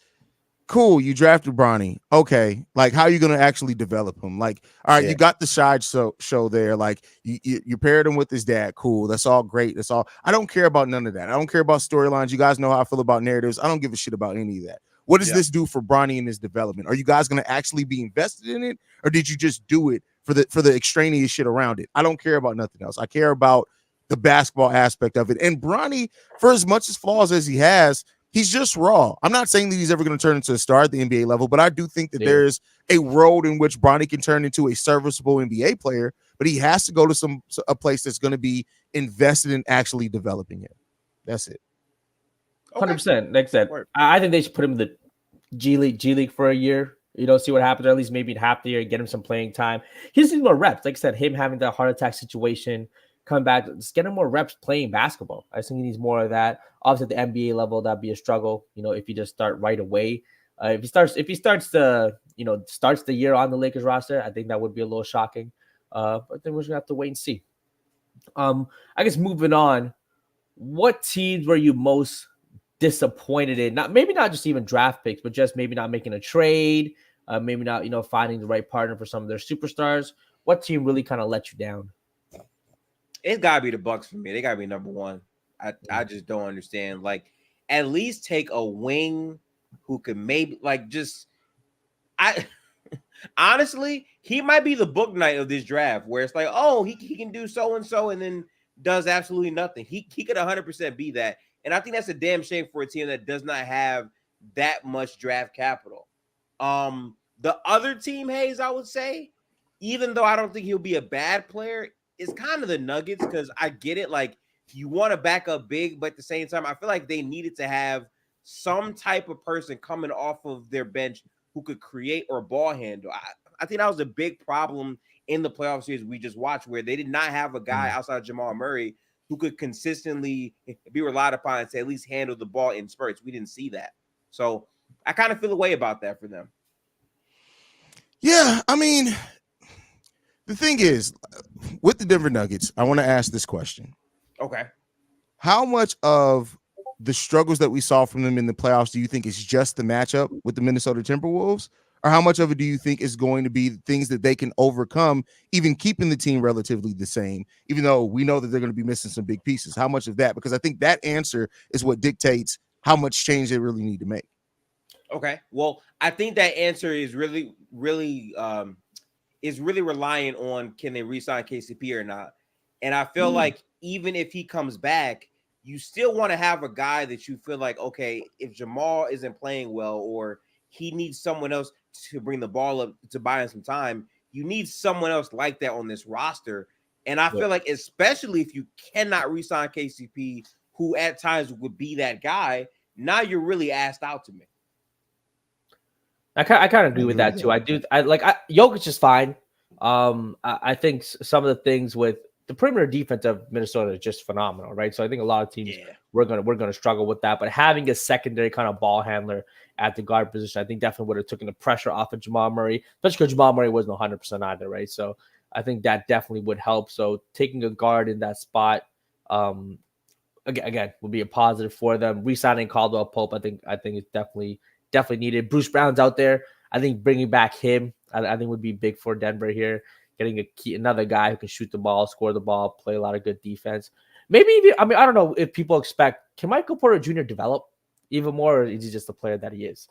cool. You drafted Brnnie. Okay. Like, how are you going to actually develop him? Like, all right, you got the side show there. Like, you paired him with his dad. Cool. That's all great. That's all. I don't care about none of that. I don't care about storylines. You guys know how I feel about narratives. I don't give a shit about any of that. What does this do for Brnnie and his development? Are you guys going to actually be invested in it, or did you just do it for the extraneous shit around it? I don't care about nothing else. I care about the basketball aspect of it. And Brnnie, for as much as flaws as he has, he's just raw. I'm not saying that he's ever going to turn into a star at the NBA level, but I do think that there's a road in which Brnnie can turn into a serviceable NBA player, but he has to go to a place that's going to be invested in actually developing him. That's it.
100%. Like I said, I think they should put him in the G League for a year. See what happens, or at least maybe in half the year, get him some playing time. He just needs more reps. Like I said, him having that heart attack situation, come back, just get him more reps playing basketball. I think he needs more of that. Obviously, at the NBA level, that'd be a struggle. If you just start right away. If he starts the year on the Lakers roster, I think that would be a little shocking. But then we're gonna have to wait and see. I guess moving on, what teams were you most disappointed in? Maybe not just even draft picks, but just maybe not making a trade, maybe not finding the right partner for some of their superstars. What team really kind of let you down?
It's gotta be the Bucks for me. They gotta be number one. I just don't understand. Like, at least take a wing who could maybe honestly, he might be the book night of this draft, where it's like, oh, he can do so and so, and then does absolutely nothing. He could 100% be that. And I think that's a damn shame for a team that does not have that much draft capital. The other team, Hayes, I would say, even though I don't think he'll be a bad player, is kind of the Nuggets, because I get it. Like, you want to back up big, but at the same time, I feel like they needed to have some type of person coming off of their bench who could create or ball handle. I think that was a big problem in the playoff series we just watched, where they did not have a guy outside of Jamal Murray who could consistently be relied upon to at least handle the ball in spurts. We didn't see that. So I kind of feel a way about that for them.
Yeah, I mean, the thing is, with the Denver Nuggets, I want to ask this question.
Okay.
How much of the struggles that we saw from them in the playoffs do you think is just the matchup with the Minnesota Timberwolves? Or how much of it do you think is going to be things that they can overcome, even keeping the team relatively the same, even though we know that they're going to be missing some big pieces? How much of that? Because I think that answer is what dictates how much change they really need to make.
Okay. Well, I think that answer is really reliant on can they re-sign KCP or not. And I feel like even if he comes back, you still want to have a guy that you feel like, okay, if Jamal isn't playing well or he needs someone else to bring the ball up to buy him some time, you need someone else like that on this roster. And I feel like, especially if you cannot re-sign KCP, who at times would be that guy, now you're really asked out to me.
I kind of agree with that too. Jokic is fine. I think some of the things with the perimeter defense of Minnesota is just phenomenal, right? So I think a lot of teams we're gonna struggle with that. But having a secondary kind of ball handler at the guard position, I think definitely would have taken the pressure off of Jamal Murray, especially because Jamal Murray wasn't 100% either, right? So I think that definitely would help. So taking a guard in that spot, again, would be a positive for them. Re-signing Caldwell Pope, I think it's definitely needed. Bruce Brown's out there. I think bringing back him, I think would be big for Denver here. Getting another guy who can shoot the ball, score the ball, play a lot of good defense. Maybe even, I don't know if people expect, can Michael Porter Jr. develop even more, or is he just the player that he is?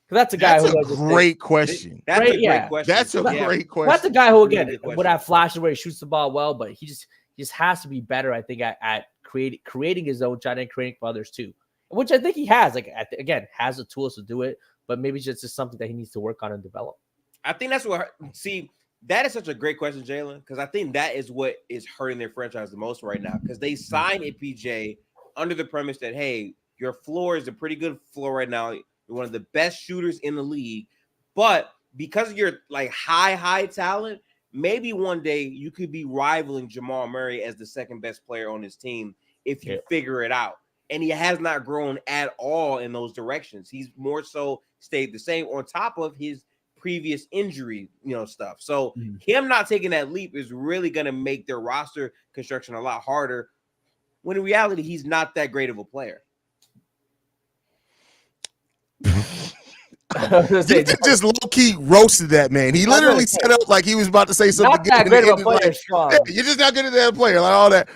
Because that's a guy
That's a great question.
That's a great question.
That's a great question.
That's a guy who, again, would have flashes where he shoots the ball well, but he just has to be better, I think, at creating his own shot and creating for others too. Which I think he has, again, has the tools to do it, but maybe it's just something that he needs to work on and develop.
I think that's what, that is such a great question, Jalen, because I think that is what is hurting their franchise the most right now, because they signed a PJ under the premise that, hey, your floor is a pretty good floor right now. You're one of the best shooters in the league, but because of your high talent, maybe one day you could be rivaling Jamal Murray as the second best player on his team if you figure it out. And he has not grown at all in those directions. He's more so stayed the same on top of his previous injury, stuff. So him not taking that leap is really going to make their roster construction a lot harder, when in reality, he's not that great of a player.
You just low-key roasted that man. He literally set up like he was about to say something.
Not that great of a player,
you're just not good at that player, like all that.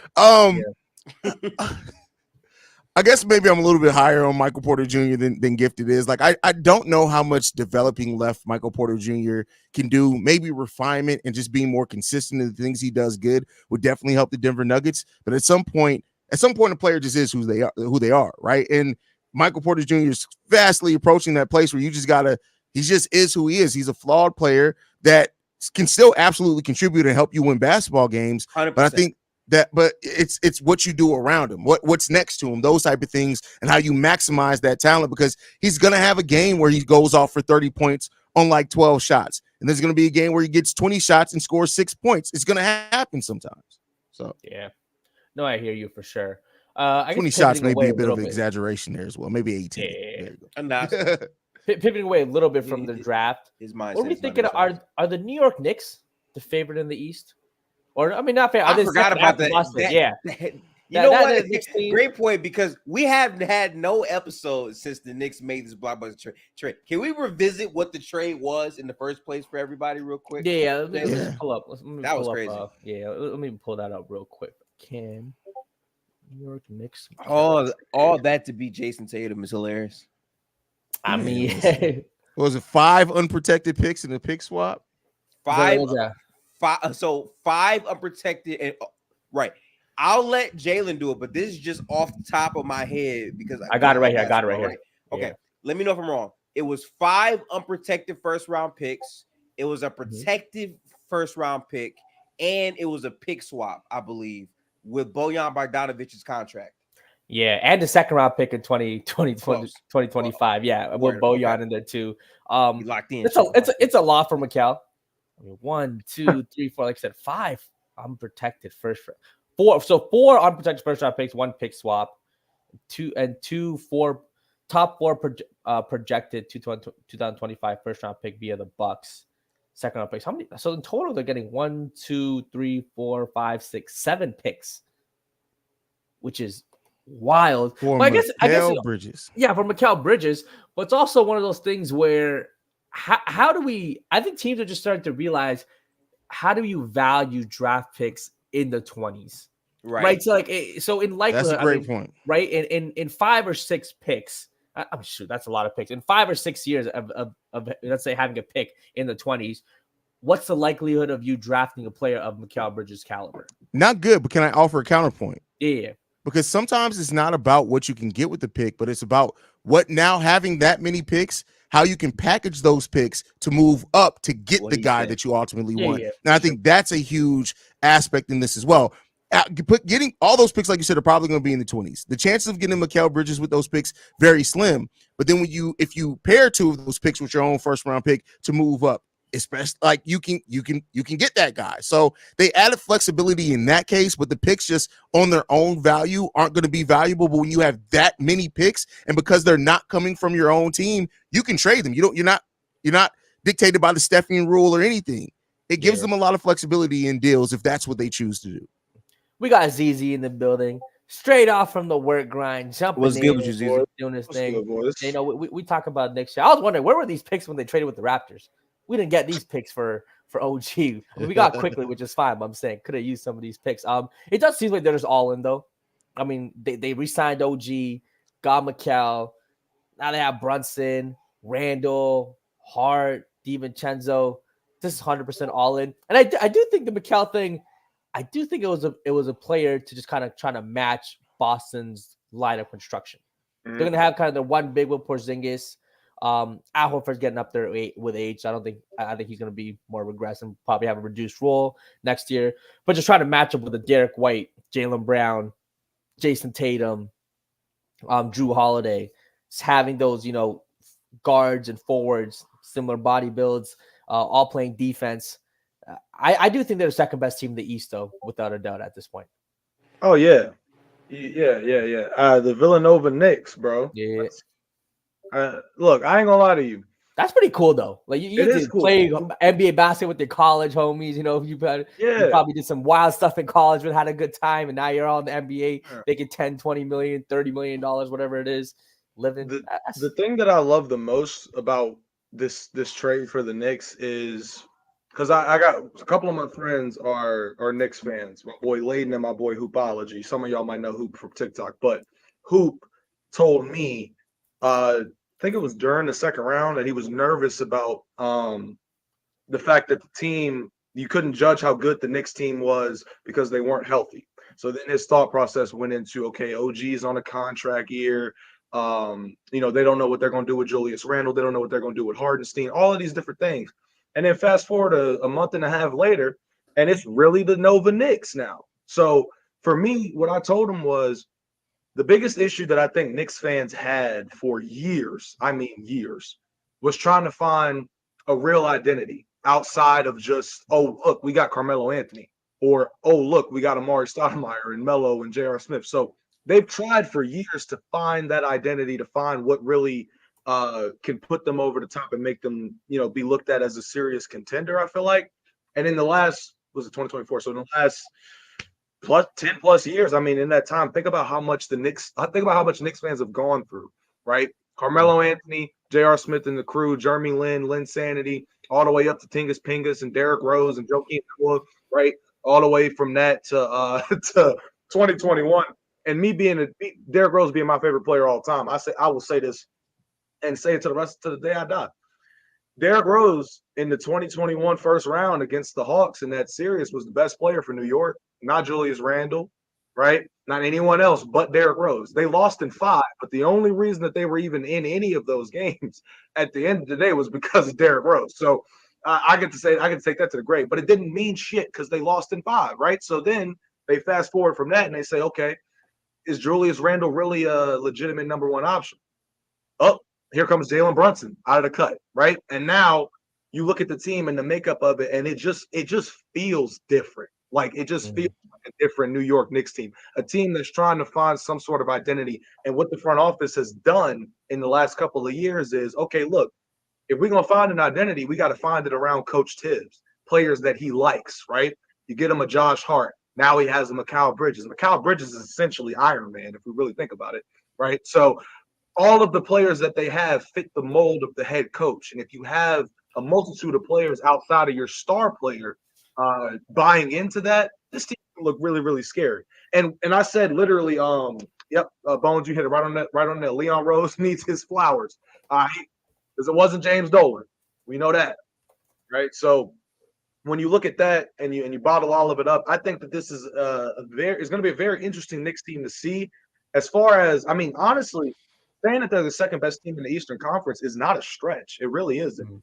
I guess maybe I'm a little bit higher on Michael Porter Jr. than Gifted is. I don't know how much developing left Michael Porter Jr. can do. Maybe refinement and just being more consistent in the things he does good would definitely help the Denver Nuggets. But at some point, a player just is who they are, right? And Michael Porter Jr. is vastly approaching that place where he just is who he is. He's a flawed player that can still absolutely contribute and help you win basketball games.
100%.
But I think but it's what you do around him, what's next to him, those type of things, and how you maximize that talent, because he's going to have a game where he goes off for 30 points on 12 shots. And there's going to be a game where he gets 20 shots and scores 6 points. It's going to happen sometimes. So,
yeah. No, I hear you for sure.
20 shots may be a bit of an exaggeration there as well. Maybe 18.
Yeah.
There you go.
Pivoting away a little bit from the draft. What are we thinking? Are the New York Knicks the favorite in the East? Or not favorite.
I forgot about that. You know what? Great point, because we haven't had no episode since the Knicks made this blockbuster trade. Can we revisit what the trade was in the first place for everybody real quick?
Yeah. Let me pull up.
That was crazy.
Let me pull that up real quick. New York Knicks.
All that to be Jason Tatum is hilarious.
I mean, was it 5 unprotected picks in the pick swap?
5 unprotected, and right. I'll let Jalen do it, but this is just off the top of my head because
I got it right here.
Okay, Let me know if I'm wrong. It was 5 unprotected first round picks. It was a protected first round pick, and it was a pick swap, I believe, with Bojan Bogdanovic's contract.
Yeah, and the second round pick in 2025. Yeah, with Bojan in there too.
He locked in.
It's a lot for Mikal. I mean, 1, 2, 3, 4. Like I said, 5 unprotected first round. 4. So 4 unprotected first round picks, 1 pick swap, 4 top 4 projected 2025 first round pick via the Bucks. Second round picks. How many? So in total, they're getting 1, 2, 3, 4, 5, 6, 7 picks, which is wild.
For
but I guess
Bridges.
Yeah, for Mikal Bridges. But it's also one of those things where how do we? I think teams are just starting to realize, how do you value draft picks in the 20s? Right. So so in likelihood,
that's a great point.
Right. In 5 or 6 picks. I'm sure that's a lot of picks. In 5 or 6 years of let's say having a pick in the 20s, what's the likelihood of you drafting a player of Mikal Bridges' caliber?
Not good, but can I offer a counterpoint?
Yeah.
Because sometimes it's not about what you can get with the pick, but it's about what now having that many picks, how you can package those picks to move up to get the guy that you ultimately want.
Yeah,
and I think that's a huge aspect in this as well. Getting all those picks, like you said, are probably going to be in the 20s. The chances of getting Mikal Bridges with those picks, very slim. But then if you pair 2 of those picks with your own first round pick to move up, especially like you can get that guy. So they added flexibility in that case, but the picks just on their own value aren't going to be valuable. But when you have that many picks, and because they're not coming from your own team, you can trade them. You're not dictated by the Stepien rule or anything. It gives them a lot of flexibility in deals if that's what they choose to do.
We got ZZ in the building, straight off from the work grind, jumping
What's
in,
good with you, ZZ?
doing this thing. You know, we talk about next year. I was wondering, where were these picks when they traded with the Raptors? We didn't get these picks for OG. We got quickly, which is fine. But I'm saying could have used some of these picks. It does seem like they're just all in though. I mean, they re-signed OG, got Mikal. Now they have Brunson, Randall, Hart, DiVincenzo. This is 100% all in. And I do think the Mikal thing, I do think it was a player to just kind of trying to match Boston's lineup construction. Mm-hmm. They're gonna have kind of the one big with Porzingis. Al Horford's getting up there with age. I think he's gonna be more regressive, probably have a reduced role next year. But just trying to match up with the Derek White, Jaylen Brown, Jason Tatum, Drew Holiday, just having those guards and forwards, similar body builds, all playing defense. I do think they're the second best team in the East, though, without a doubt at this point.
Oh yeah. The Villanova Knicks, bro.
Yeah.
Look, I ain't gonna lie to you.
That's pretty cool, though. Like you did play NBA basketball with your college homies. You probably did some wild stuff in college, but had a good time, and now you're all in the NBA, making $10, $20 million, $30 million, whatever it is, living.
The thing that I love the most about this trade for the Knicks is because I got a couple of my friends are Knicks fans. My boy Layden and my boy Hoopology. Some of y'all might know Hoop from TikTok, but Hoop told me, I think it was during the second round, that he was nervous about the fact that the team, you couldn't judge how good the Knicks team was because they weren't healthy. So then his thought process went into, okay, OG is on a contract year. They don't know what they're going to do with Julius Randle. They don't know what they're going to do with Hardenstein, all of these different things. And then fast forward a month and a half later, and it's really the Nova Knicks now. So for me, what I told him was the biggest issue that I think Knicks fans had for years, was trying to find a real identity outside of just, oh, look, we got Carmelo Anthony, or, oh, look, we got Amari Stoudemire and Melo and J.R. Smith. So they've tried for years to find that identity, to find what really can put them over the top and make them, be looked at as a serious contender, I feel like. And in the last, was it 2024? So in the last 10 plus years, I mean, in that time, think about how much Knicks fans have gone through, right? Carmelo Anthony, J.R. Smith and the crew, Jeremy Lin Sanity, all the way up to Tingus Pingus and Derrick Rose and Joakim Noah, right? All the way from that to 2021. And me being Derrick Rose being my favorite player all the time, I will say this and say it to the day I die. Derrick Rose in the 2021 first round against the Hawks in that series was the best player for New York, not Julius Randle, right? Not anyone else but Derrick Rose. They lost in 5, but the only reason that they were even in any of those games at the end of the day was because of Derrick Rose. So I get to take that to the grave, but it didn't mean shit because they lost in 5, right? So then they fast forward from that and they say, okay, is Julius Randle really a legitimate number one option? Oh, here comes Jalen Brunson out of the cut, right? And now you look at the team and the makeup of it, and it just feels different. Like it just feels like a different New York Knicks team, a team that's trying to find some sort of identity. And what the front office has done in the last couple of years is, okay, look, if we're gonna find an identity, we got to find it around Coach Tibbs, players that he likes, right? You get him a Josh Hart. Now he has a Mikal Bridges. Mikal Bridges is essentially Iron Man, if we really think about it, right? So all of the players that they have fit the mold of the head coach. And if you have a multitude of players outside of your star player buying into that, this team can look really, really scary. And I said literally, Bones, you hit it right on that. Leon Rose needs his flowers. Because it wasn't James Dolan. We know that, right? So when you look at that and you bottle all of it up, I think that this is it's going to be a very interesting Knicks team to see. As far as, I mean, honestly, saying that they're the second best team in the Eastern Conference is not a stretch. It really isn't.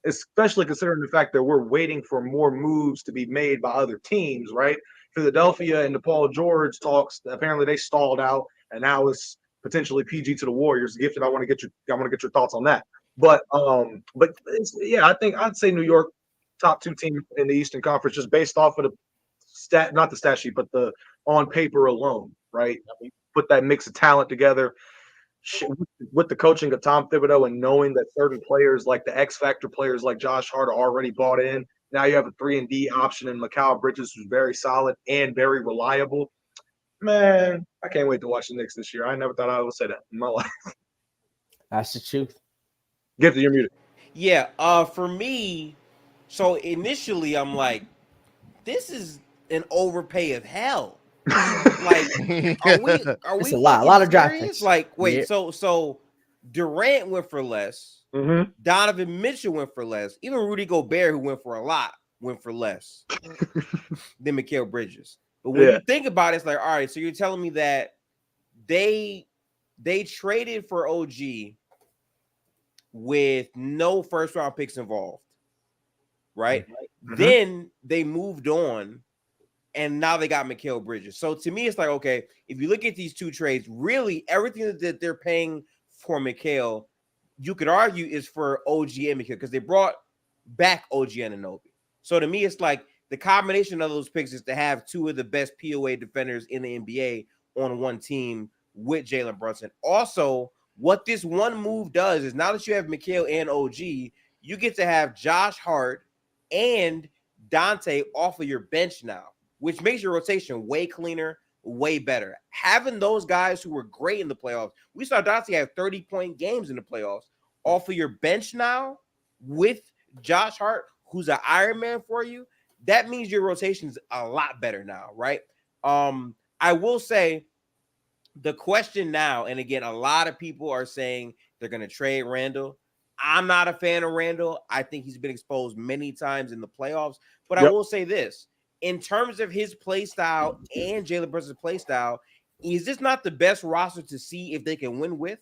Especially considering the fact that we're waiting for more moves to be made by other teams, right? Philadelphia and the Paul George talks, apparently they stalled out, and now it's potentially PG to the Warriors. Gifted, I want to get your thoughts on that. But I think I'd say New York top 2 team in the Eastern Conference just based off of the not the stat sheet, but the on paper alone, right? Put that mix of talent together with the coaching of Tom Thibodeau and knowing that certain players like the X Factor players like Josh Hart are already bought in. Now you have a 3-and-D option in Mikal Bridges, who's very solid and very reliable. Man, I can't wait to watch the Knicks this year. I never thought I would say that in my life.
That's the truth.
Get to your muted.
Yeah, for me, so initially I'm like, this is an overpay of hell. Like, are we
it's a lot of draft picks.
Like, wait, so Durant went for less.
Mm-hmm.
Donovan Mitchell went for less. Even Rudy Gobert, who went for a lot, went for less than Mikal Bridges. But when you think about it, it's like, all right, so you're telling me that they traded for OG with no first round picks involved, right? Mm-hmm. Then they moved on, and now they got Mikal Bridges. So to me, it's like, okay, if you look at these 2 trades, really everything that they're paying for Mikal, you could argue is for OG and Mikal because they brought back OG Anunoby. So to me, it's like the combination of those picks is to have 2 of the best POA defenders in the NBA on one team with Jalen Brunson. Also, what this one move does is now that you have Mikal and OG, you get to have Josh Hart and Dante off of your bench now, which makes your rotation way cleaner, way better. Having those guys who were great in the playoffs, we saw Dante have 30-point games in the playoffs off of your bench now with Josh Hart, who's an Iron Man for you. That means your rotation's a lot better now, right? I will say the question now, and again, a lot of people are saying they're going to trade Randall. I'm not a fan of Randall. I think he's been exposed many times in the playoffs, but I will say this. In terms of his play style and Jalen Brunson's play style, is this not the best roster to see if they can win with?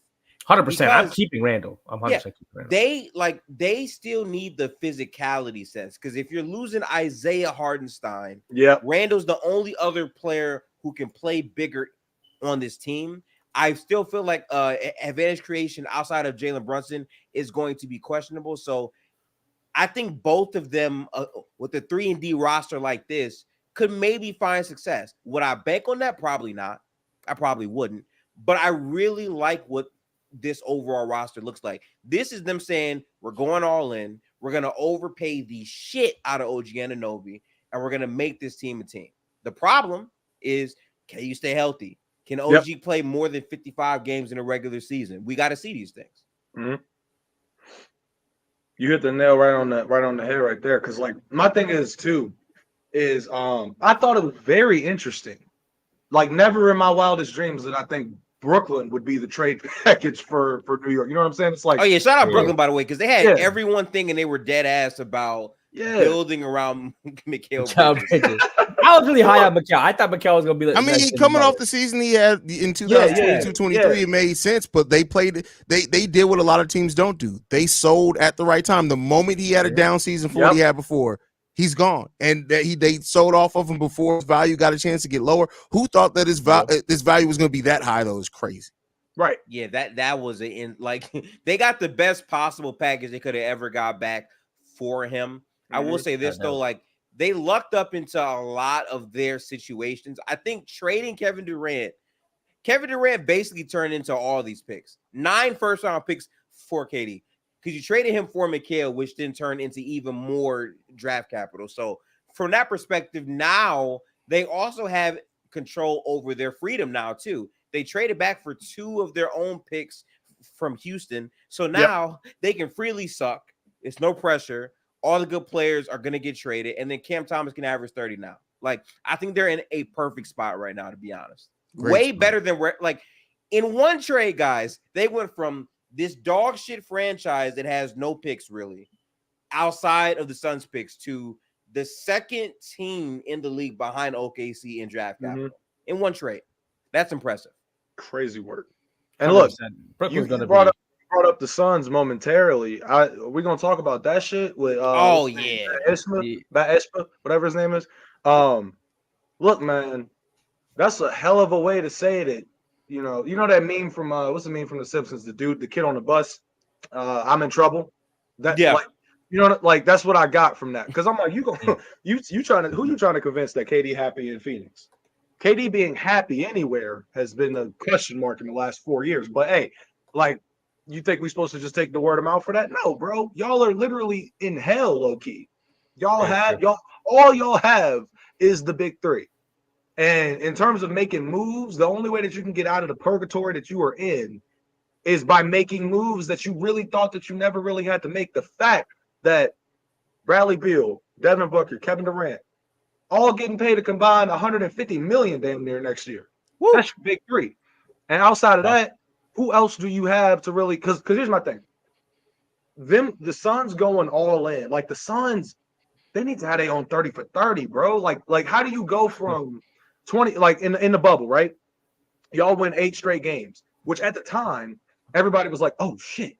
100%. I'm keeping Randall. I'm 100% keeping Randall.
They still need the physicality sense because if you're losing Isaiah Hardenstein, Randall's the only other player who can play bigger on this team. I still feel like advantage creation outside of Jalen Brunson is going to be questionable. So I think both of them with the 3-and-D roster like this could maybe find success. Would I bank on that? Probably not. I probably wouldn't. But I really like what this overall roster looks like. This is them saying, we're going all in. We're going to overpay the shit out of OG Anunoby, and we're going to make this team a team. The problem is, can you stay healthy? Can OG play more than 55 games in a regular season? We got to see these things.
Mm-hmm. You hit the nail right on the head right there. Because like my thing is too, is I thought it was very interesting. Like never in my wildest dreams that I think Brooklyn would be the trade package for New York. You know what I'm saying? It's like,
oh yeah, shout out Brooklyn by the way, because they had everyone thinking they were dead ass about building around Mikal Bridges.
I was really high on Mikal. I thought Mikal was going to be like,
I mean, coming off the season he had in 2022-23, it made sense, but they did what a lot of teams don't do. They sold at the right time. The moment he had a down season for what he had before, he's gone. And they sold off of him before his value got a chance to get lower. Who thought that this value was going to be that high, though? Is crazy.
Right.
Yeah, that was like they got the best possible package they could have ever got back for him. I will say this though, like they lucked up into a lot of their situations. I think trading Kevin Durant basically turned into all these picks. 9 first-round picks for KD. Because you traded him for Mikal, which then turned into even more draft capital. So from that perspective, now they also have control over their freedom now, too. They traded back for 2 of their own picks from Houston. So now they can freely suck. It's no pressure. All the good players are going to get traded. And then Cam Thomas can average 30 now. Like, I think they're in a perfect spot right now, to be honest. Way better than where, like, in one trade, guys, they went from this dog shit franchise that has no picks really outside of the Suns picks to the second team in the league behind OKC in draft capital in one trade. That's impressive.
Crazy work. And look, you brought up the Suns momentarily. We're gonna talk about that shit with Espa, whatever his name is. Look, man, that's a hell of a way to say that. You know that meme from what's the meme from The Simpsons? The kid on the bus. I'm in trouble. Like, like that's what I got from that. Because I'm like, who you trying to convince that KD happy in Phoenix? KD being happy anywhere has been a question mark in the last 4 years. But hey, like, you think we're supposed to just take the word of mouth for that? No, bro. Y'all are literally in hell, low key. All y'all have is the big 3. And in terms of making moves, the only way that you can get out of the purgatory that you are in is by making moves that you really thought that you never really had to make. The fact that Bradley Beal, Devin Booker, Kevin Durant, all getting paid a combined $150 million damn near next year. Woo. That's your big 3. And outside of that, who else do you have to really? Because here's my thing. The Suns going all in. Like the Suns, they need to have their own 30 for 30, bro. Like how do you go from 20, like in the bubble, right? Y'all win 8 straight games, which at the time everybody was like, "Oh shit,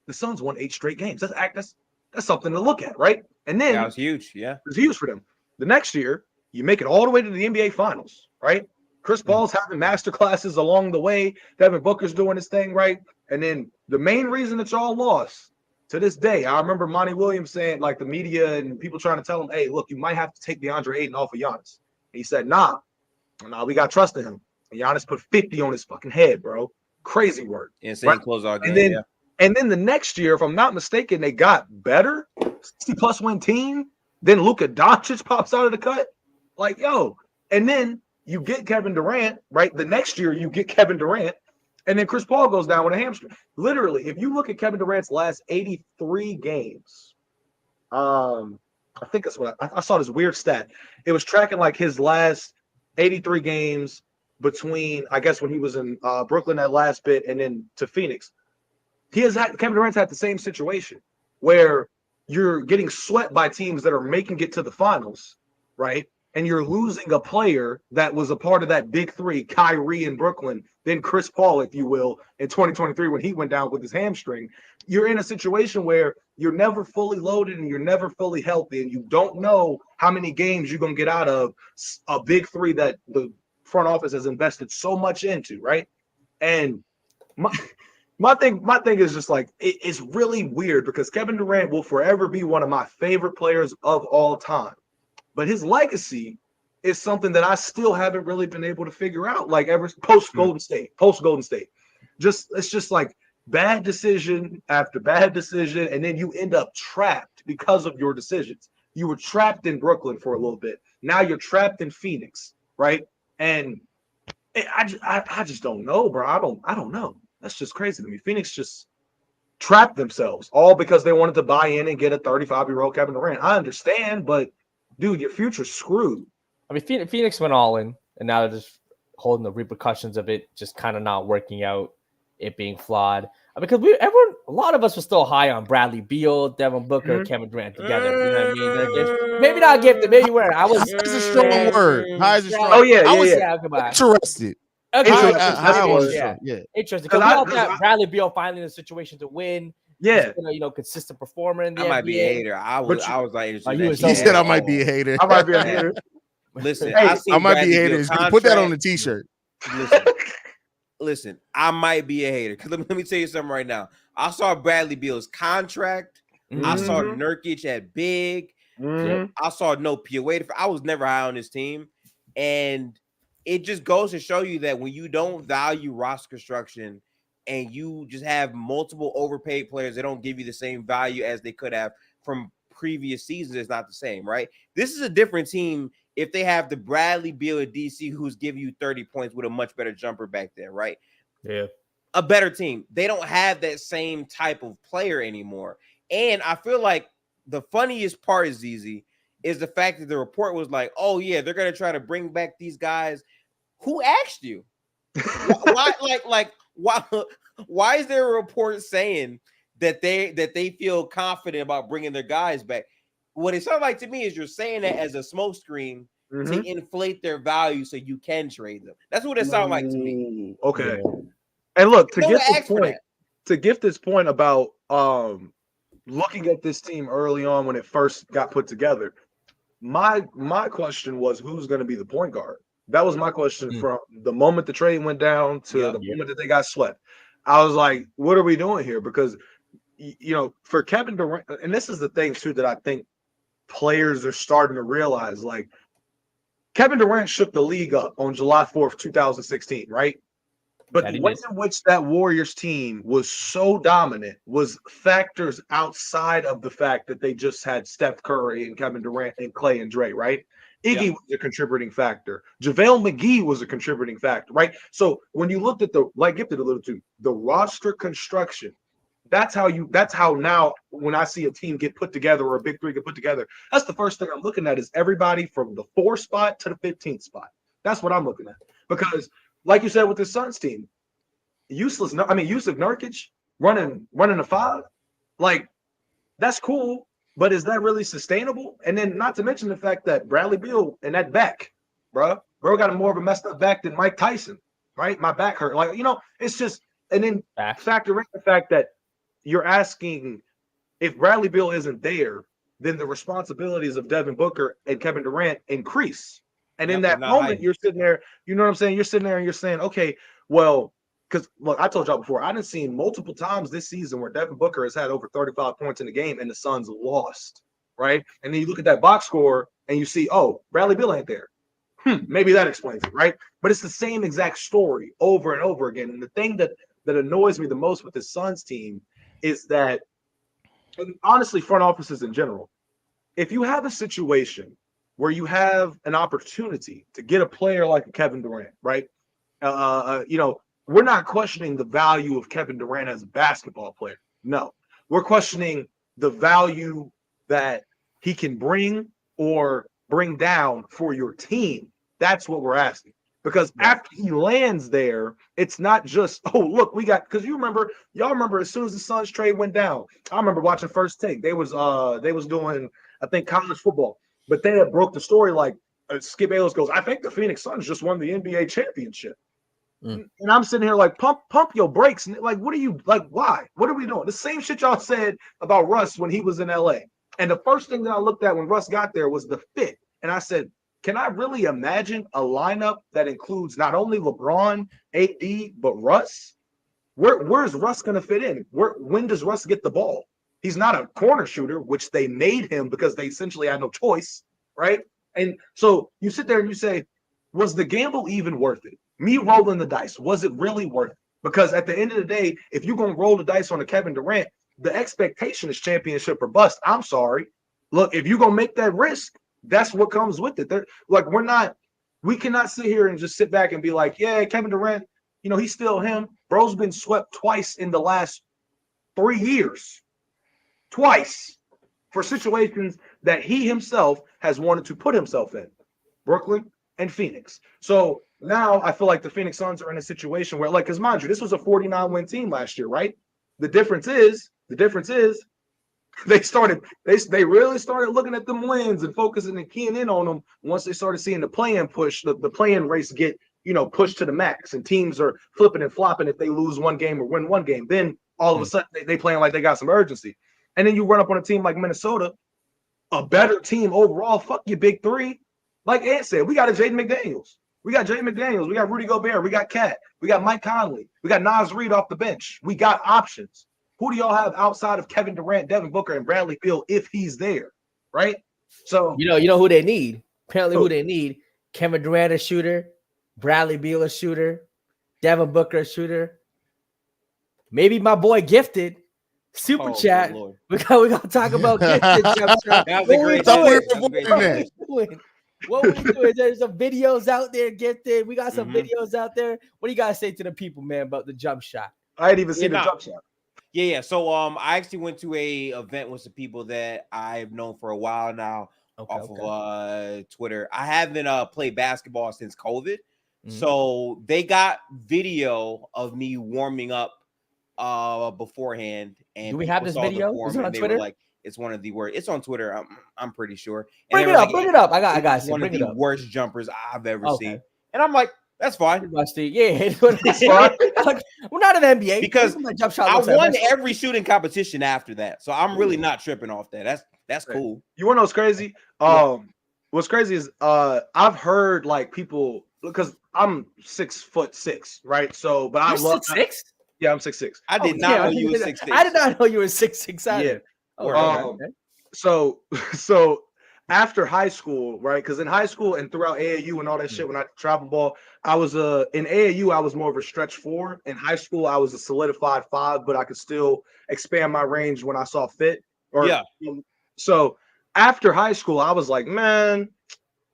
the Suns won 8 straight games. That's something to look at, right?" And then
that was huge. Yeah,
it was huge for them. The next year, you make it all the way to the NBA Finals, right? Chris Paul's having master classes along the way. Devin Booker's doing his thing, right? And then the main reason that y'all lost to this day, I remember Monty Williams saying, like the media and people trying to tell him, "Hey, look, you might have to take DeAndre Ayton off of Giannis." And he said, "Nah, we got trust in him." And Giannis put 50 on his fucking head, bro. Crazy work.
Insane closeout game.
And then the next year, if I'm not mistaken, they got better, 60-plus win team. Then Luka Doncic pops out of the cut. Like, yo. And then you get Kevin Durant, right? The next year you get Kevin Durant. And then Chris Paul goes down with a hamstring. Literally, if you look at Kevin Durant's last 83 games, I think that's what I saw this weird stat. It was tracking like his last 83 games between, I guess, when he was in Brooklyn that last bit and then to Phoenix. Kevin Durant's had the same situation where you're getting swept by teams that are making it to the finals, right? And you're losing a player that was a part of that big 3, Kyrie in Brooklyn, then Chris Paul, if you will, in 2023 when he went down with his hamstring. You're in a situation where you're never fully loaded and you're never fully healthy, and you don't know how many games you're going to get out of a big 3 that the front office has invested so much into, right? And my thing is just like, it's really weird because Kevin Durant will forever be one of my favorite players of all time. But his legacy is something that I still haven't really been able to figure out, like ever post Golden State. It's just like bad decision after bad decision, and then you end up trapped because of your decisions. You were trapped in Brooklyn for a little bit. Now you're trapped in Phoenix, right? And I just don't know, bro. I don't know. That's just crazy to me. Phoenix just trapped themselves all because they wanted to buy in and get a 35-year-old Kevin Durant. I understand, but dude, your future's screwed.
I mean, Phoenix went all in, and now they're just holding the repercussions of it, just kind of not working out, it being flawed. Because a lot of us were still high on Bradley Beal, Devin Booker, Kevin Durant together. You know what I mean? Maybe not gifted, maybe where I was.
It's a strong word. High is a strong.
Oh yeah,
I was
interested.
Interesting.
Interesting. Because we all thought Bradley Beal finally in a situation to win.
Yeah,
consistent performer in the NBA.
I might be a hater. I was like,
he said I might be a hater.
I might be a hater.
Listen,
I might be a hater. Put that on the t-shirt.
listen, I might be a hater. Cause let me tell you something right now. I saw Bradley Beal's contract. I saw Nurkic at big. I saw no Pia. I was never high on this team. And it just goes to show you that when you don't value roster construction and you just have multiple overpaid players, they don't give you the same value as they could have from previous seasons. It's not the same, right? This is a different team if they have the Bradley Beal at DC who's giving you 30 points with a much better jumper back there, right?
Yeah.
A better team. They don't have that same type of player anymore. And I feel like the funniest part is the fact that the report was like, oh yeah, they're gonna try to bring back these guys. Who asked you? Why is there a report saying that they feel confident about bringing their guys back? What it sounds like to me is you're saying that as a smokescreen to inflate their value so you can trade them. That's what it sounds like to me.
Okay. Yeah. And look, to get this point about looking at this team early on when it first got put together, my question was who's going to be the point guard? That was my question from the moment the trade went down to the moment that they got swept. I was like, what are we doing here? Because, for Kevin Durant, and this is the thing, too, that I think players are starting to realize, like, Kevin Durant shook the league up on July 4th, 2016, right? But the way in which that Warriors team was so dominant was factors outside of the fact that they just had Steph Curry and Kevin Durant and Clay and Dre, right? Iggy was a contributing factor. JaVale McGee was a contributing factor, right? So when you looked at like Gifted a little too, the roster construction, that's how now when I see a team get put together or a big three get put together, that's the first thing I'm looking at is everybody from the 4th spot to the 15th spot. That's what I'm looking at. Because like you said with the Suns team, Yusuf Nurkic running a 5, like that's cool, but is that really sustainable? And then not to mention the fact that Bradley Beal and that back, bro got more of a messed up back than Mike Tyson, right? My back hurt. Like, it's just, and then factor in the fact that you're asking if Bradley Beal isn't there, then the responsibilities of Devin Booker and Kevin Durant increase. And in that moment, you're sitting there, you know what I'm saying? You're sitting there and you're saying, okay, well, because look, I told y'all before, I done seen multiple times this season where Devin Booker has had over 35 points in the game and the Suns lost, right? And then you look at that box score and you see, oh, Bradley Beal ain't there. Maybe that explains it, right? But it's the same exact story over and over again. And the thing that annoys me the most with the Suns team is that, and honestly, front offices in general, if you have a situation where you have an opportunity to get a player like a Kevin Durant, right? We're not questioning the value of Kevin Durant as a basketball player. No, we're questioning the value that he can bring or bring down for your team. That's what we're asking. Because after he lands there, it's not just, oh, look, because y'all remember as soon as the Suns trade went down, I remember watching First Take. They was doing, I think, college football, but they had broke the story like Skip Bayless goes, I think the Phoenix Suns just won the NBA championship. And I'm sitting here like, pump your brakes. Like, what are you, like, why? What are we doing? The same shit y'all said about Russ when he was in LA. And the first thing that I looked at when Russ got there was the fit. And I said, can I really imagine a lineup that includes not only LeBron, AD, but Russ? Where's Russ going to fit in? When does Russ get the ball? He's not a corner shooter, which they made him because they essentially had no choice, right? And so you sit there and you say, was the gamble even worth it? Me rolling the dice, was it really worth it? Because at the end of the day, if you're going to roll the dice on a Kevin Durant, the expectation is championship or bust. I'm sorry. Look, if you're going to make that risk, that's what comes with it. We cannot sit here and just sit back and be like, yeah, Kevin Durant, he's still him. Bro's been swept twice in the last 3 years. Twice. For situations that he himself has wanted to put himself in. Brooklyn and Phoenix. So now I feel like the Phoenix Suns are in a situation where, because mind you, this was a 49-win team last year, right? The difference is they really started looking at them wins and focusing and keying in on them once they started seeing the play-in push, the play-in race get, pushed to the max, and teams are flipping and flopping if they lose one game or win one game. Then all of a sudden they playing like they got some urgency. And then you run up on a team like Minnesota, a better team overall. Fuck your big three. Like Ant said, we got a Jaden McDaniels. We got Jay McDaniels. We got Rudy Gobert. We got Cat. We got Mike Conley. We got Nas Reed off the bench. We got options. Who do y'all have outside of Kevin Durant, Devin Booker, and Bradley Beal if he's there, right? So
you know who they need. Apparently, who they need: Kevin Durant a shooter, Bradley Beal a shooter, Devin Booker a shooter. Maybe my boy Gifted. Super chat. We got to talk about Gifted.
That was a great
doing? What we doing? There's some videos out there, Gifted. We got some videos out there. What do you guys say to the people, man, about the jump shot?
I didn't even see the jump shot.
Yeah. So I actually went to a event with some people that I've known for a while now off of Twitter. I haven't played basketball since COVID. So they got video of me warming up beforehand. And
do we have this video? Is it on Twitter?
Like, it's one of the worst. It's on Twitter. I'm pretty sure.
Bring it up. Bring it up. I got
one of the worst jumpers I've ever seen. And I'm like, that's fine.
Rusty. Yeah, it's fine. We're not an NBA
because my jump shot I won every shooting competition after that. So I'm really not tripping off that. That's cool.
You want to know what's crazy? What's crazy is I've heard like people because I'm 6'6", right? So, but I love
6'6".
Yeah, I'm 6'6".
I did not know you were 6'6".
I did not know you were 6'6".
Yeah.
Okay.
So after high school, right? Because in high school and throughout AAU and all that shit, when I travel ball, I was in AAU, I was more of a stretch 4. In high school, I was a solidified 5, but I could still expand my range when I saw fit. So after high school, I was like, man,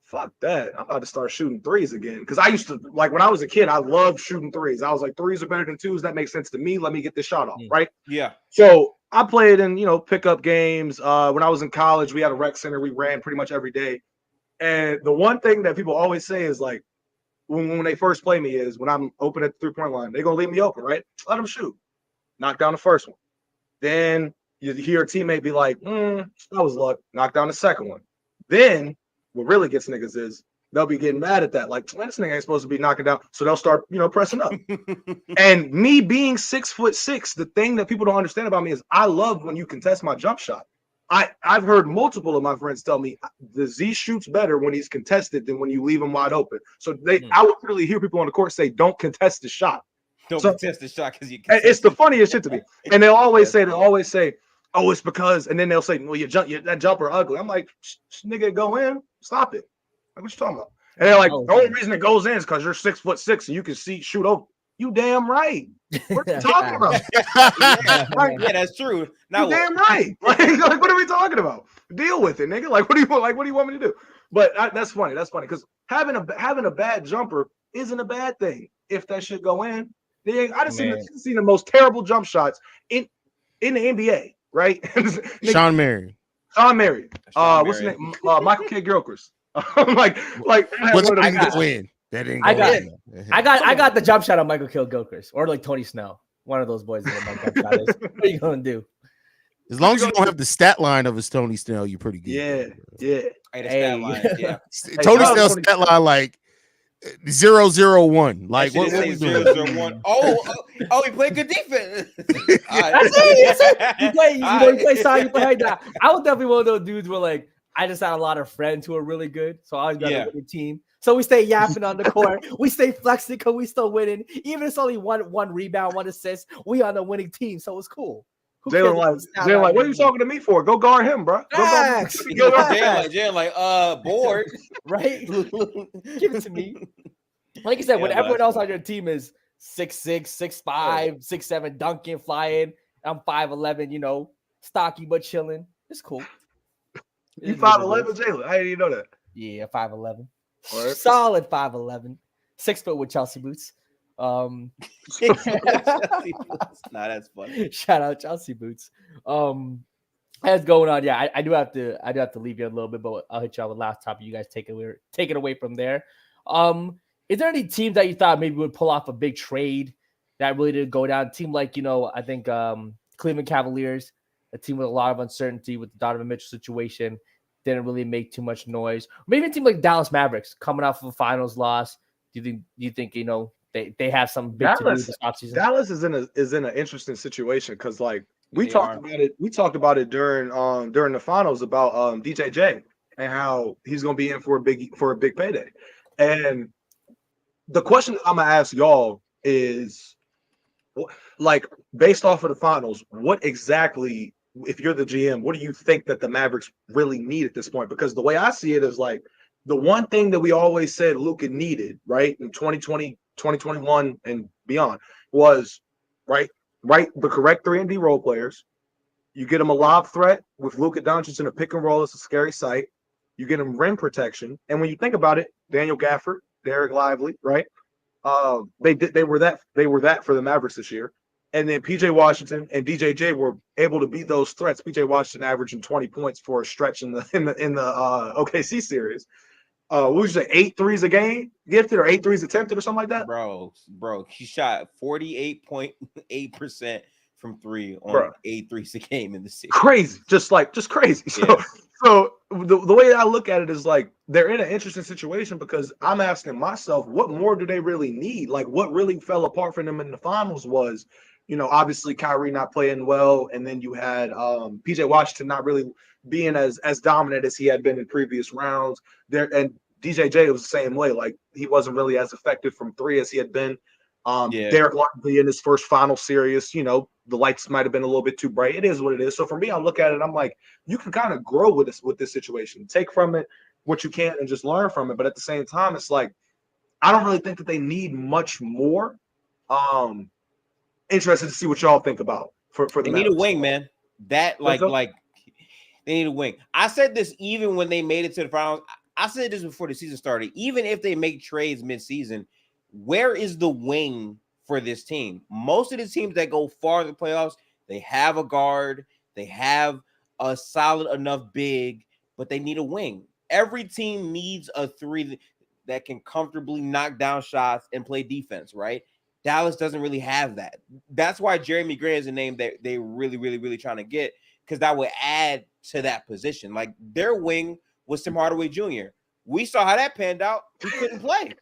fuck that. I'm about to start shooting threes again. Because I used to, like, when I was a kid, I loved shooting threes. I was like, threes are better than twos. That makes sense to me. Let me get this shot off, right?
Yeah.
So I played in, pickup games. When I was in college, we had a rec center. We ran pretty much every day. And the one thing that people always say is, like, when they first play me is when I'm open at the three-point line, they're going to leave me open, right? Let them shoot. Knock down the first one. Then you hear a teammate be like, that was luck. Knock down the second one. Then what really gets niggas is they'll be getting mad at that. Like, this nigga ain't supposed to be knocking down. So they'll start, pressing up. And me being 6'6", the thing that people don't understand about me is I love when you contest my jump shot. I've heard multiple of my friends tell me the Z shoots better when he's contested than when you leave him wide open. So I would really hear people on the court say, don't contest the shot.
Don't contest the shot because you
it's the funniest shit to me. And they'll always say, oh, it's because, and then they'll say, well, that jumper ugly. I'm like, nigga, go in, stop it. Like, what you talking about? And they're like, the only reason it goes in is because you're 6'6" and you can shoot over. You damn right. What are you talking about?
Yeah, that's true. Now,
you damn right. Like, what are we talking about? Deal with it, nigga. Like, what do you want me to do? But that's funny. That's funny because having a bad jumper isn't a bad thing. If that should go in, I just seen the most terrible jump shots in the NBA. Right?
Sean Marion.
What's his name? Michael K. Gilchrist. I
got the jump shot on Michael K. Gilchrist or like Tony Snell. One of those boys that my jump shot is. What are you gonna do?
As long as you don't have the stat line of a Tony Snell, you're pretty good.
Yeah.
Tony Snell's stat line like 0-0-1. Like what we doing?
0-0-1. Oh, he played good defense.
That's it. You play side, you play high down. I was definitely one of those dudes where like I just had a lot of friends who are really good, so I always got a winning team. So we stay yapping on the court. We stay flexing because we still winning. Even if it's only one rebound, 1 assist, we on the winning team, so it's cool.
They're like, what are you talking to me for? Go guard him, bro.
Jalen like, bored,
right? Give it to me. Like I said, when everyone else on your team is 6'6", 6'5", 6'7", dunking, flying, I'm 5'11", stocky but chilling. It's cool.
You 5'11", Jalen? I didn't even know that.
Yeah, 5'11". Solid 5'11". 6 foot with Chelsea boots.
Nah, that's funny.
Shout out Chelsea boots. That's going on. Yeah, I do have to leave you a little bit, but I'll hit you on the last topic. You guys take it away from there. Is there any teams that you thought maybe would pull off a big trade that really did go down? A team like, I think Cleveland Cavaliers, a team with a lot of uncertainty with the Donovan Mitchell situation, didn't really make too much noise. Or maybe a team like Dallas Mavericks coming off of a finals loss. Do you think they have some big to do this offseason?
Dallas is in an interesting situation because like we talked about it during the finals about DJJ and how he's going to be in for a big payday. And the question I'm gonna ask y'all is, like, based off of the finals, what exactly, if you're the GM, what do you think that the Mavericks really need at this point? Because the way I see it is like the one thing that we always said Luka needed, right, in 2020, 2021, and beyond was right, the correct 3-and-D role players. You get him a lob threat with Luka Doncic in a pick and roll. It's a scary sight. You get him rim protection, and when you think about it, Daniel Gafford, Derek Lively, right? They were that for the Mavericks this year. And then PJ Washington and DJJ were able to beat those threats. PJ Washington averaging 20 points for a stretch in the OKC series. What would you say, 8 threes a game gifted or 8 threes attempted or something like that?
Bro, he shot 48.8% from 3 on 8 threes a game in the season.
Crazy, just crazy.
Yeah.
So the way I look at it is like they're in an interesting situation because I'm asking myself, what more do they really need? Like, what really fell apart for them in the finals was, obviously Kyrie not playing well, and then you had PJ Washington not really being as dominant as he had been in previous rounds. There, and DJJ was the same way. Like, he wasn't really as effective from 3 as he had been. Derek Lively in his first final series, the lights might have been a little bit too bright. It is what it is. So for me, I look at it, I'm like, you can kind of grow with this situation, take from it what you can and just learn from it. But at the same time, it's like, I don't really think that they need much more. Interested to see what y'all think about for the
They need a wing, man. That like they need a wing. I said this even when they made it to the finals. I said this before the season started. Even if they make trades mid-season, where is the wing for this team? Most of the teams that go far in the playoffs, they have a guard, they have a solid enough big, but they need a wing. Every team needs a 3 that can comfortably knock down shots and play defense, right? Dallas doesn't really have that. That's why Jeremy Grant is a name that they really, really, really trying to get, because that would add to that position. Like, their wing was Tim Hardaway Jr. We saw how that panned out. He couldn't play.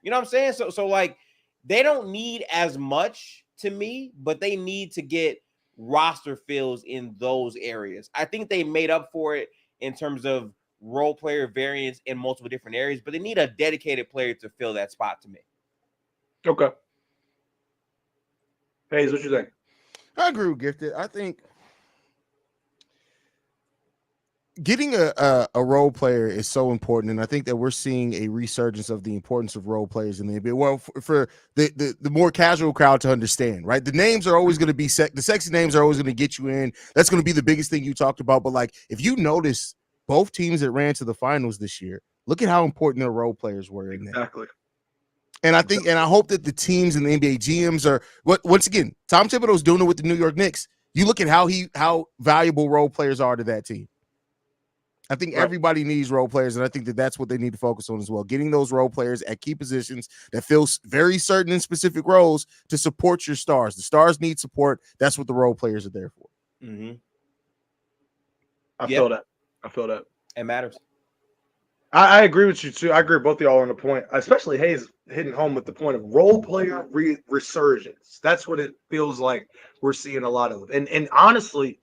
You know what I'm saying? So like, they don't need as much to me, but they need to get roster fills in those areas. I think they made up for it in terms of role player variance in multiple different areas, but they need a dedicated player to fill that spot to me.
Okay. Hayes, what you think?
I agree with Gifted. I think getting a role player is so important, and I think that we're seeing a resurgence of the importance of role players in the NBA. Well, for the more casual crowd to understand, right? The names are always going to be the sexy names are always going to get you in. That's going to be the biggest thing you talked about. But like, if you notice, both teams that ran to the finals this year, look at how important their role players were in that.
Exactly.
And I think, and I hope that the teams and the NBA GMs are, once again, Tom Thibodeau's doing it with the New York Knicks. You look at how valuable role players are to that team. I think everybody needs role players, and I think that that's what they need to focus on as well. Getting those role players at key positions that feel very certain in specific roles to support your stars. The stars need support. That's what the role players are there for.
Mm-hmm.
I feel that.
It matters.
I agree with you too. I agree with both of y'all on the point, especially Hayes hitting home with the point of role player resurgence. That's what it feels like we're seeing a lot of. And honestly,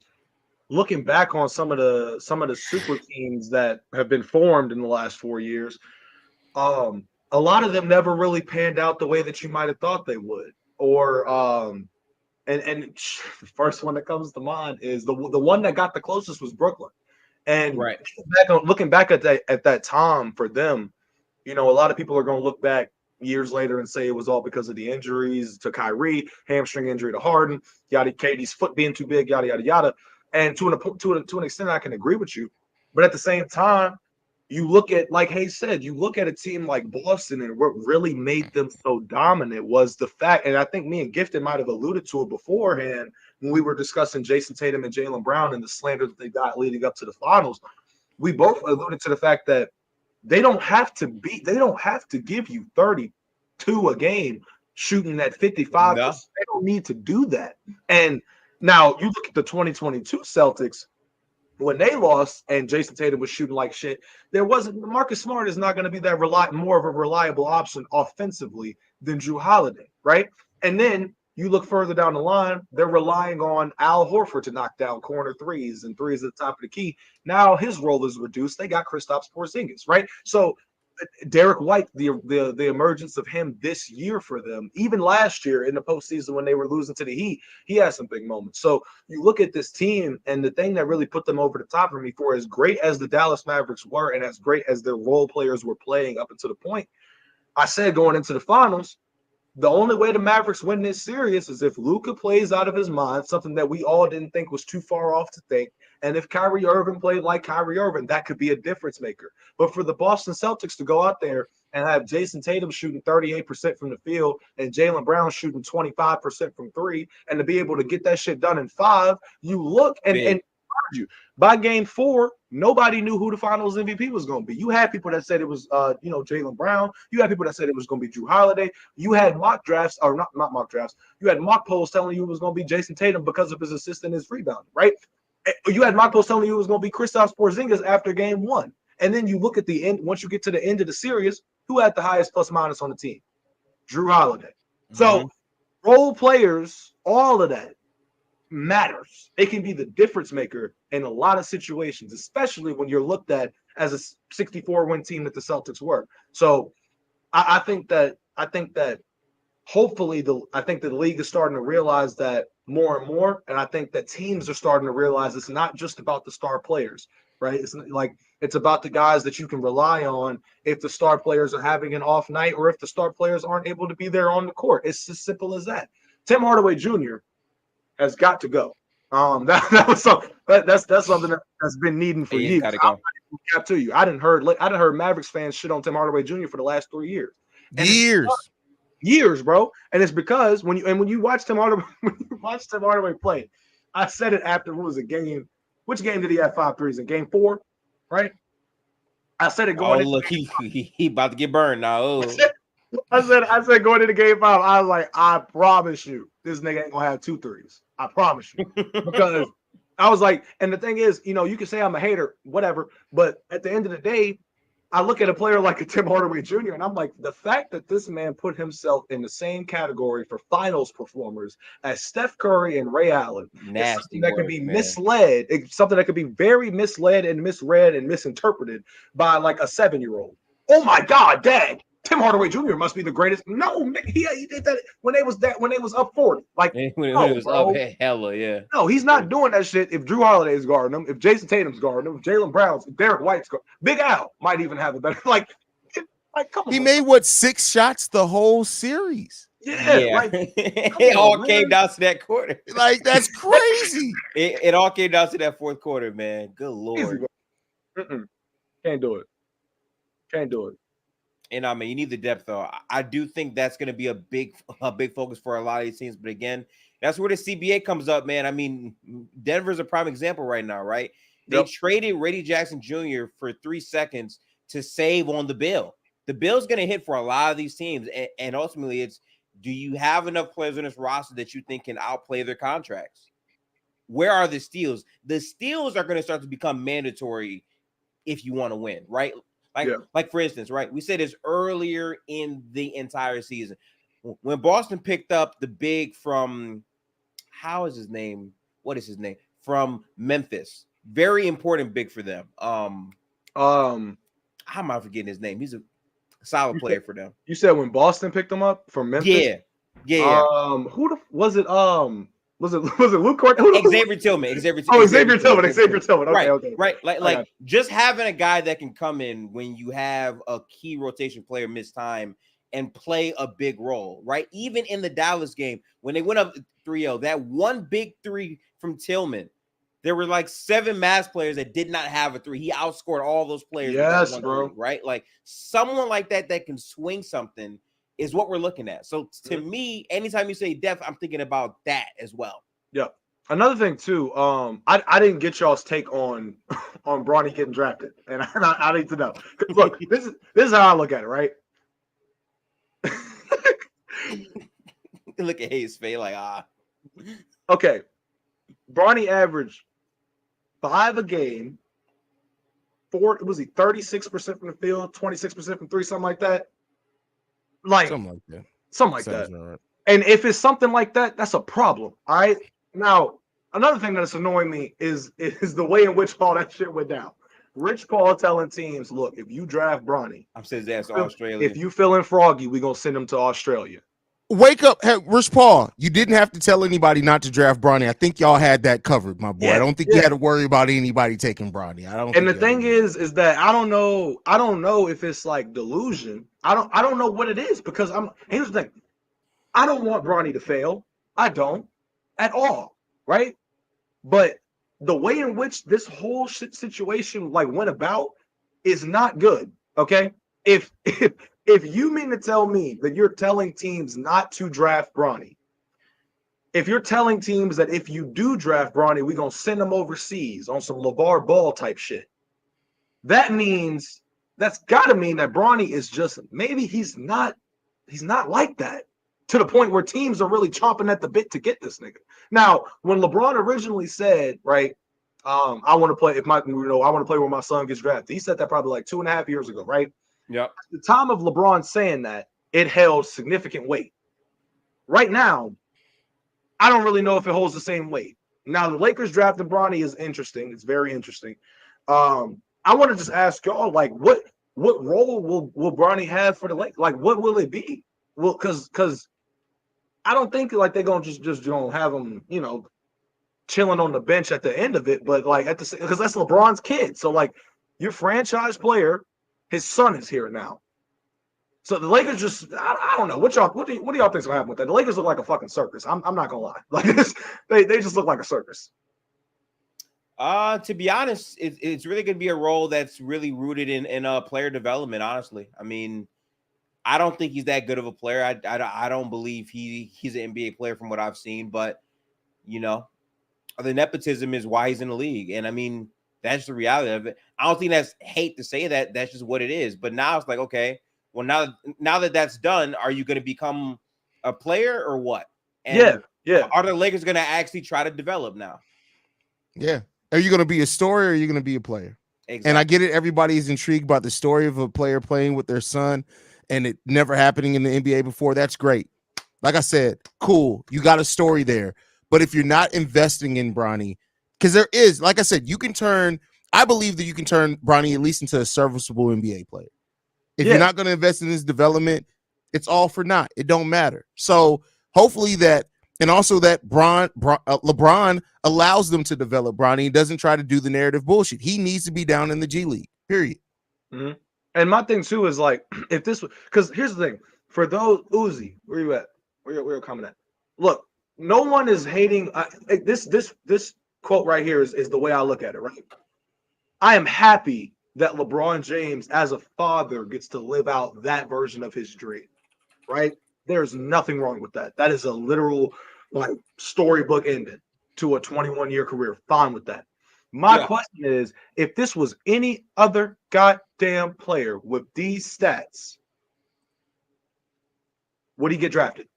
looking back on some of the super teams that have been formed in the last 4 years, a lot of them never really panned out the way that you might have thought they would. Or and the first one that comes to mind is the one that got the closest was Brooklyn. And looking back at that time for them, a lot of people are going to look back years later and say it was all because of the injuries to Kyrie, hamstring injury to Harden, yada, KD's foot being too big, yada, yada, yada. And to an extent, I can agree with you. But at the same time, you look at, like Hayes said, you look at a team like Boston, and what really made them so dominant was the fact, and I think me and Gifted might have alluded to it beforehand when we were discussing Jason Tatum and Jaylen Brown and the slander that they got leading up to the finals. We both alluded to the fact that they don't have to give you 32 a game shooting at 55%. No. They don't need to do that. And now you look at the 2022 Celtics, when they lost and Jason Tatum was shooting like shit, Marcus Smart is not going to be that more of a reliable option offensively than Jrue Holiday, right? And then you look further down the line, they're relying on Al Horford to knock down corner threes and threes at the top of the key. Now his role is reduced. They got Kristaps Porzingis, right? So Derek White, the emergence of him this year for them, even last year in the postseason when they were losing to the Heat, he had some big moments. So you look at this team, and the thing that really put them over the top for me, for as great as the Dallas Mavericks were, and as great as their role players were playing up until the point, I said going into the finals, the only way the Mavericks win this series is if Luka plays out of his mind, something that we all didn't think was too far off to think. And if Kyrie Irving played like Kyrie Irving, that could be a difference maker. But for the Boston Celtics to go out there and have Jason Tatum shooting 38% from the field and Jaylen Brown shooting 25% from three, and to be able to get that shit done in 5, you look and by game 4, nobody knew who the finals MVP was going to be. You had people that said it was, Jaylen Brown. You had people that said it was going to be Drew Holiday. You had mock drafts, or not mock drafts. You had mock polls telling you it was going to be Jason Tatum because of his assist and his rebound, right? You had mock polls telling you it was going to be Kristaps Porzingis after game 1. And then you look at the end, once you get to the end of the series, who had the highest plus minus on the team? Drew Holiday. Mm-hmm. So role players, all of that matters. It can be the difference maker in a lot of situations, especially when you're looked at as a 64-win team that the Celtics were. So I think that hopefully the league is starting to realize that more and more, and I think that teams are starting to realize it's not just about the star players, right? It's about the guys that you can rely on if the star players are having an off night or if the star players aren't able to be there on the court. It's as simple as that. Tim Hardaway Jr. has got to go. That's something that's been needing for years. Cap to you. I didn't heard Mavericks fans shit on Tim Hardaway Jr. for the last 3 years. Years, bro. And it's because when you watch Tim Hardaway play, I said it after what was a game. Which game did he have 5 threes in? Game 4, right? I said it going.
Oh, look, he about to get burned now. Oh.
I said going into game 5, I was like, I promise you, this nigga ain't gonna have 2 threes. I promise you. Because I was like, and the thing is, you can say I'm a hater, whatever, but at the end of the day, I look at a player like a Tim Hardaway Jr. and I'm like, the fact that this man put himself in the same category for finals performers as Steph Curry and Ray Allen,
something
that can be misled. It's something that could be very misled and misread and misinterpreted by like a 7-year-old. Oh my God, Dad! Tim Hardaway Jr. must be the greatest. No, he did that when they was up 40. Like
when it was up hella, yeah.
No, he's not doing that shit. If Drew Holiday is guarding him, if Jason Tatum's guarding him, if Jaylen Brown's, if Derek White's guarding, Big Al might even have a better. Like come on.
He made 6 shots the whole series.
Yeah.
It all came down to that quarter.
Like that's crazy.
It all came down to that fourth quarter, man. Good Lord.
Can't do it.
And I mean, you need the depth, though. I do think that's going to be a big focus for a lot of these teams. But again, that's where the CBA comes up, man. I mean, Denver's a prime example right now, right? They traded Reggie Jackson Jr. for 3 seconds to save on the bill. The bill's going to hit for a lot of these teams. And ultimately, it's, do you have enough players on this roster that you think can outplay their contracts? Where are the steals? The steals are going to start to become mandatory if you want to win, right? Like for instance, right? We said this earlier in the entire season. When Boston picked up the big from, what is his name? From Memphis. Very important big for them. How am I forgetting his name? He's a solid player for them.
You said when Boston picked him up from Memphis?
Yeah.
Was it Luke Cornett?
Xavier Tillman. Xavier
Tillman. Okay,
right. Like just having a guy that can come in when you have a key rotation player miss time and play a big role, right? Even in the Dallas game, when they went up 3-0, that one big 3 from Tillman, there were like 7 Mavs players that did not have a 3. He outscored all those players.
Yes, bro.
3, right? Like someone like that can swing something is what we're looking at. So to me, anytime you say depth, I'm thinking about that as well.
Yeah. Another thing too, I didn't get y'all's take on Brnnie getting drafted, and I need to know. Look, this is how I look at it, right?
Look at his face, like
Okay, Brnnie averaged 5 a game. 36% from the field, 26% from 3, something like that. Something like that. Right. And if it's something like that, that's a problem. All right. Now, another thing that's annoying me is the way in which all that shit went down. Rich Paul telling teams, look, if you draft Brnnie,
I'm saying that's Australia.
If you feeling froggy, we're gonna send him to Australia.
Wake up, hey, Rich Paul. You didn't have to tell anybody not to draft Brnnie. I think y'all had that covered, my boy.
Yeah,
I don't think you had to worry about anybody taking Brnnie. I don't.
And the thing is that I don't know if it's like delusion. I don't know what it is because here's the thing. I don't want Brnnie to fail. I don't at all, right? But the way in which this whole situation like went about is not good. Okay, if you mean to tell me that you're telling teams not to draft Brnnie, if you're telling teams that if you do draft Brnnie, we're gonna send them overseas on some LeVar Ball type shit, that's got to mean that Brnnie is just maybe he's not like that to the point where teams are really chomping at the bit to get this nigga. Now, when LeBron originally said, right, I want to play I want to play where my son gets drafted. He said that probably like 2.5 years ago, right?
Yep.
At the time of LeBron saying that, it held significant weight. Right now, I don't really know if it holds the same weight. Now, the Lakers drafting Brnnie is interesting. It's very interesting. I want to just ask y'all, like, what role will Brnnie have for the Lakers? Like, what will it be? Well, because I don't think like they're gonna just have him, chilling on the bench at the end of it. But like because that's LeBron's kid. So like your franchise player, his son is here now. So the Lakers just I don't know what do y'all think's gonna happen with that? The Lakers look like a fucking circus. I'm not gonna lie. Like this, they just look like a circus.
To be honest, it's really going to be a role that's really rooted in player development. Honestly, I mean, I don't think he's that good of a player. I don't believe he's an NBA player from what I've seen. But the nepotism is why he's in the league, and I mean that's the reality of it. I don't think that's hate to say that. That's just what it is. But now it's like, okay, well now that that's done, are you going to become a player or what? And
yeah.
Are the Lakers going to actually try to develop now?
Yeah. Are you going to be a story or are you going to be a player? Exactly. And I get it. Everybody's intrigued by the story of a player playing with their son and it never happening in the NBA before. That's great. Like I said, cool. You got a story there. But if you're not investing in Brnnie, because there is, like I said, I believe that you can turn Brnnie at least into a serviceable NBA player. If you're not going to invest in his development, it's all for naught. It don't matter. So hopefully that, and also that LeBron allows them to develop Brnnie. He doesn't try to do the narrative bullshit. He needs to be down in the G League, period.
Mm-hmm. And my thing too is like, if this, because here's the thing, for those, Uzi, where you at? Where you're coming at? Look, no one is hating. This quote right here is the way I look at it, right? I am happy that LeBron James, as a father, gets to live out that version of his dream, right? There's nothing wrong with that. That is a literal, like, storybook ending to a 21-year career. Fine with that. My question is, if this was any other goddamn player with these stats, would he get drafted?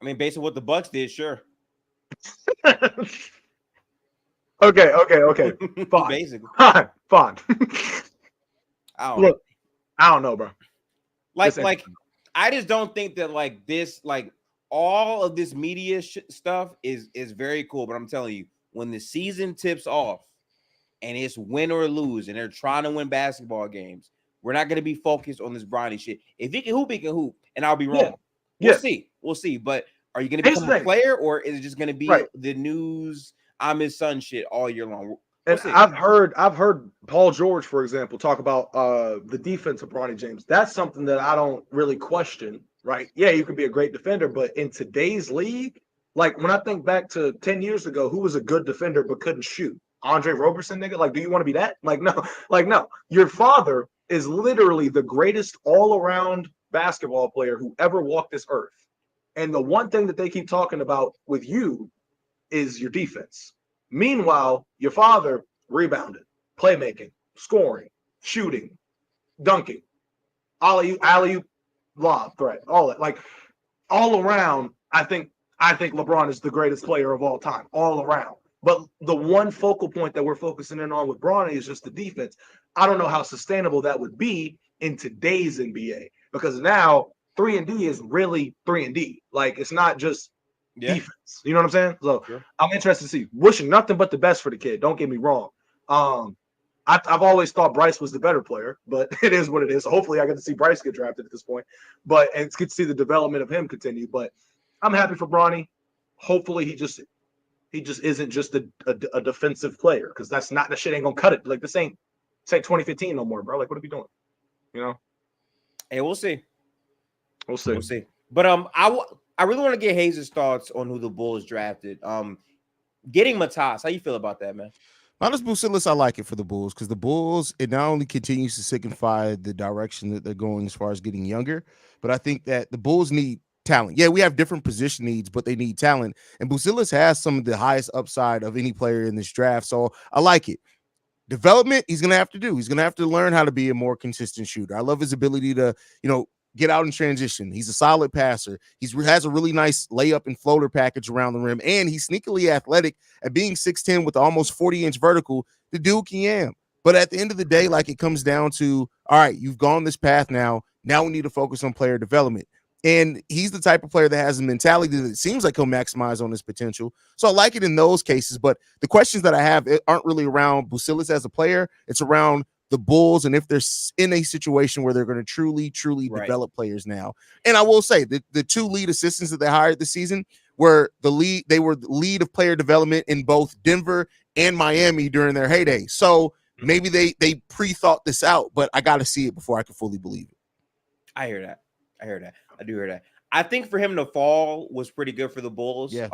I mean, based on what the Bucks did, sure.
Okay. Fine.
Basically.
Fine.
I
don't know, bro.
Like, I just don't think that like this, like all of this media stuff is very cool. But I'm telling you, when the season tips off and it's win or lose, and they're trying to win basketball games, we're not going to be focused on this Brnnie shit. If he can hoop, he can hoop, and I'll be wrong. We'll see. But are you going to become a player, or is it just going to be the news? I'm his son shit all year long.
And I've heard Paul George, for example, talk about the defense of Brnnie James. That's something that I don't really question, right? Yeah, you could be a great defender, but in today's league, like when I think back to 10 years ago, who was a good defender but couldn't shoot? Andre Roberson, nigga. Like, do you want to be that? Like, no. Your father is literally the greatest all-around basketball player who ever walked this earth. And the one thing that they keep talking about with you is your defense. Meanwhile, your father rebounded, playmaking, scoring, shooting, dunking, alley-oop, lob threat, all that. Like, all around, I think LeBron is the greatest player of all time, all around. But the one focal point that we're focusing in on with Brnnie is just the defense. I don't know how sustainable that would be in today's NBA, because now 3-and-D is really 3-and-D. Like, it's not just defense. You know what I'm saying? So I'm interested to see. Wishing nothing but the best for the kid. Don't get me wrong. I I've always thought Bryce was the better player, but it is what it is. So hopefully I get to see Bryce get drafted at this point, and it's good to see the development of him continue. But I'm happy for Brnnie. Hopefully he just isn't just a defensive player, because that's not, the shit ain't gonna cut it. Like, this ain't 2015 no more, bro. Like, what are we doing? You know?
Hey, we'll see.
We'll see.
But I really want to get Hayes' thoughts on who the Bulls drafted. Getting Matas, how you feel about that, man?
Honest Bucilis, I like it for the Bulls, because the Bulls, it not only continues to signify the direction that they're going as far as getting younger, but I think that the Bulls need talent. Yeah, we have different position needs, but they need talent. And Bucilis has some of the highest upside of any player in this draft. So I like it. Development, he's going to have to do. He's going to have to learn how to be a more consistent shooter. I love his ability to, get out in transition. He's a solid passer. He has a really nice layup and floater package around the rim, and he's sneakily athletic at being 6'10" with almost 40-inch vertical. The dude can yam. But at the end of the day, like, it comes down to, all right, you've gone this path now. Now we need to focus on player development. And he's the type of player that has a mentality that it seems like he'll maximize on his potential. So I like it in those cases. But the questions that I have aren't really around Bucilis as a player. It's around the Bulls, and if they're in a situation where they're going to truly develop players now. And I will say that the two lead assistants that they hired this season were the lead of player development in both Denver and Miami during their heyday. So maybe they pre-thought this out, but I got to see it before I can fully believe it.
I hear that. I do hear that. I think for him to fall was pretty good for the Bulls.
Yeah.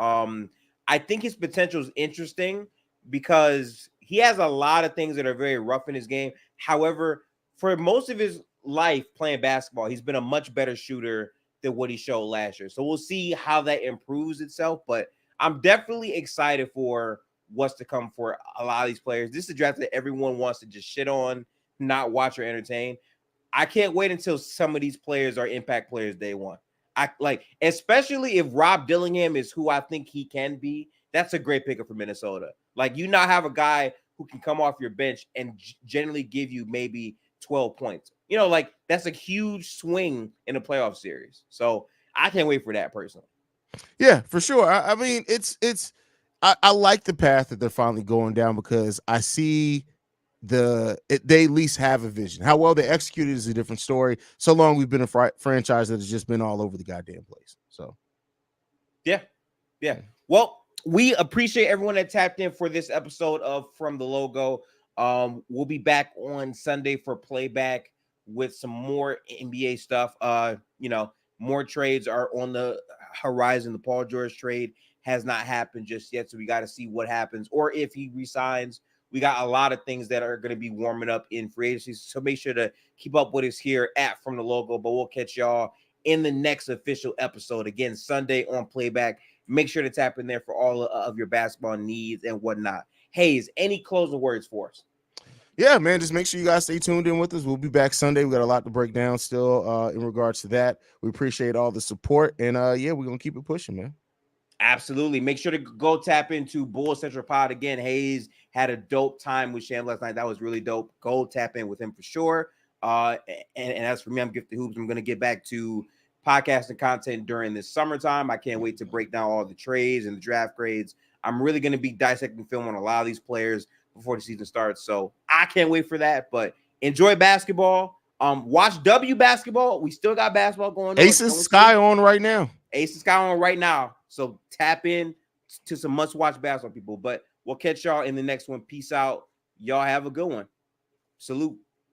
I think his potential is interesting because he has a lot of things that are very rough in his game. However, for most of his life playing basketball, he's been a much better shooter than what he showed last year. So we'll see how that improves itself. But I'm definitely excited for what's to come for a lot of these players. This is a draft that everyone wants to just shit on, not watch or entertain. I can't wait until some of these players are impact players day one. Especially if Rob Dillingham is who I think he can be. That's a great pickup for Minnesota. Like, you now have a guy who can come off your bench and generally give you maybe 12 points. That's a huge swing in a playoff series. So I can't wait for that personally.
Yeah, for sure. I mean, I like the path that they're finally going down, because I see they at least have a vision. How well they executed is a different story. So long we've been a franchise that has just been all over the goddamn place. So
yeah. Well, we appreciate everyone that tapped in for this episode of From the Logo. We'll be back on Sunday for playback with some more NBA stuff. More trades are on the horizon. The Paul George trade has not happened just yet, so we got to see what happens, or if he resigns. We got a lot of things that are going to be warming up in free agency, so make sure to keep up with us here at From the Logo. But we'll catch y'all in the next official episode. Again, Sunday on playback. Make sure to tap in there for all of your basketball needs and whatnot. Hayes, any closing words for us?
Yeah, man, just make sure you guys stay tuned in with us. We'll be back Sunday. We got a lot to break down still in regards to that. We appreciate all the support, and we're going to keep it pushing, man.
Absolutely. Make sure to go tap into Bull Central Pod. Again, Hayes had a dope time with Sham last night. That was really dope. Go tap in with him for sure. And as for me, I'm Gifted Hoops. I'm going to get back to podcasting content during this summertime. I can't wait to break down all the trades and the draft grades. I'm really going to be dissecting film on a lot of these players before the season starts. So I can't wait for that. But enjoy basketball. Watch W basketball. We still got basketball going on.
Aces Sky on right now.
Aces Sky on right now. So tap in to some must-watch basketball, people. But we'll catch y'all in the next one. Peace out. Y'all have a good one. Salute.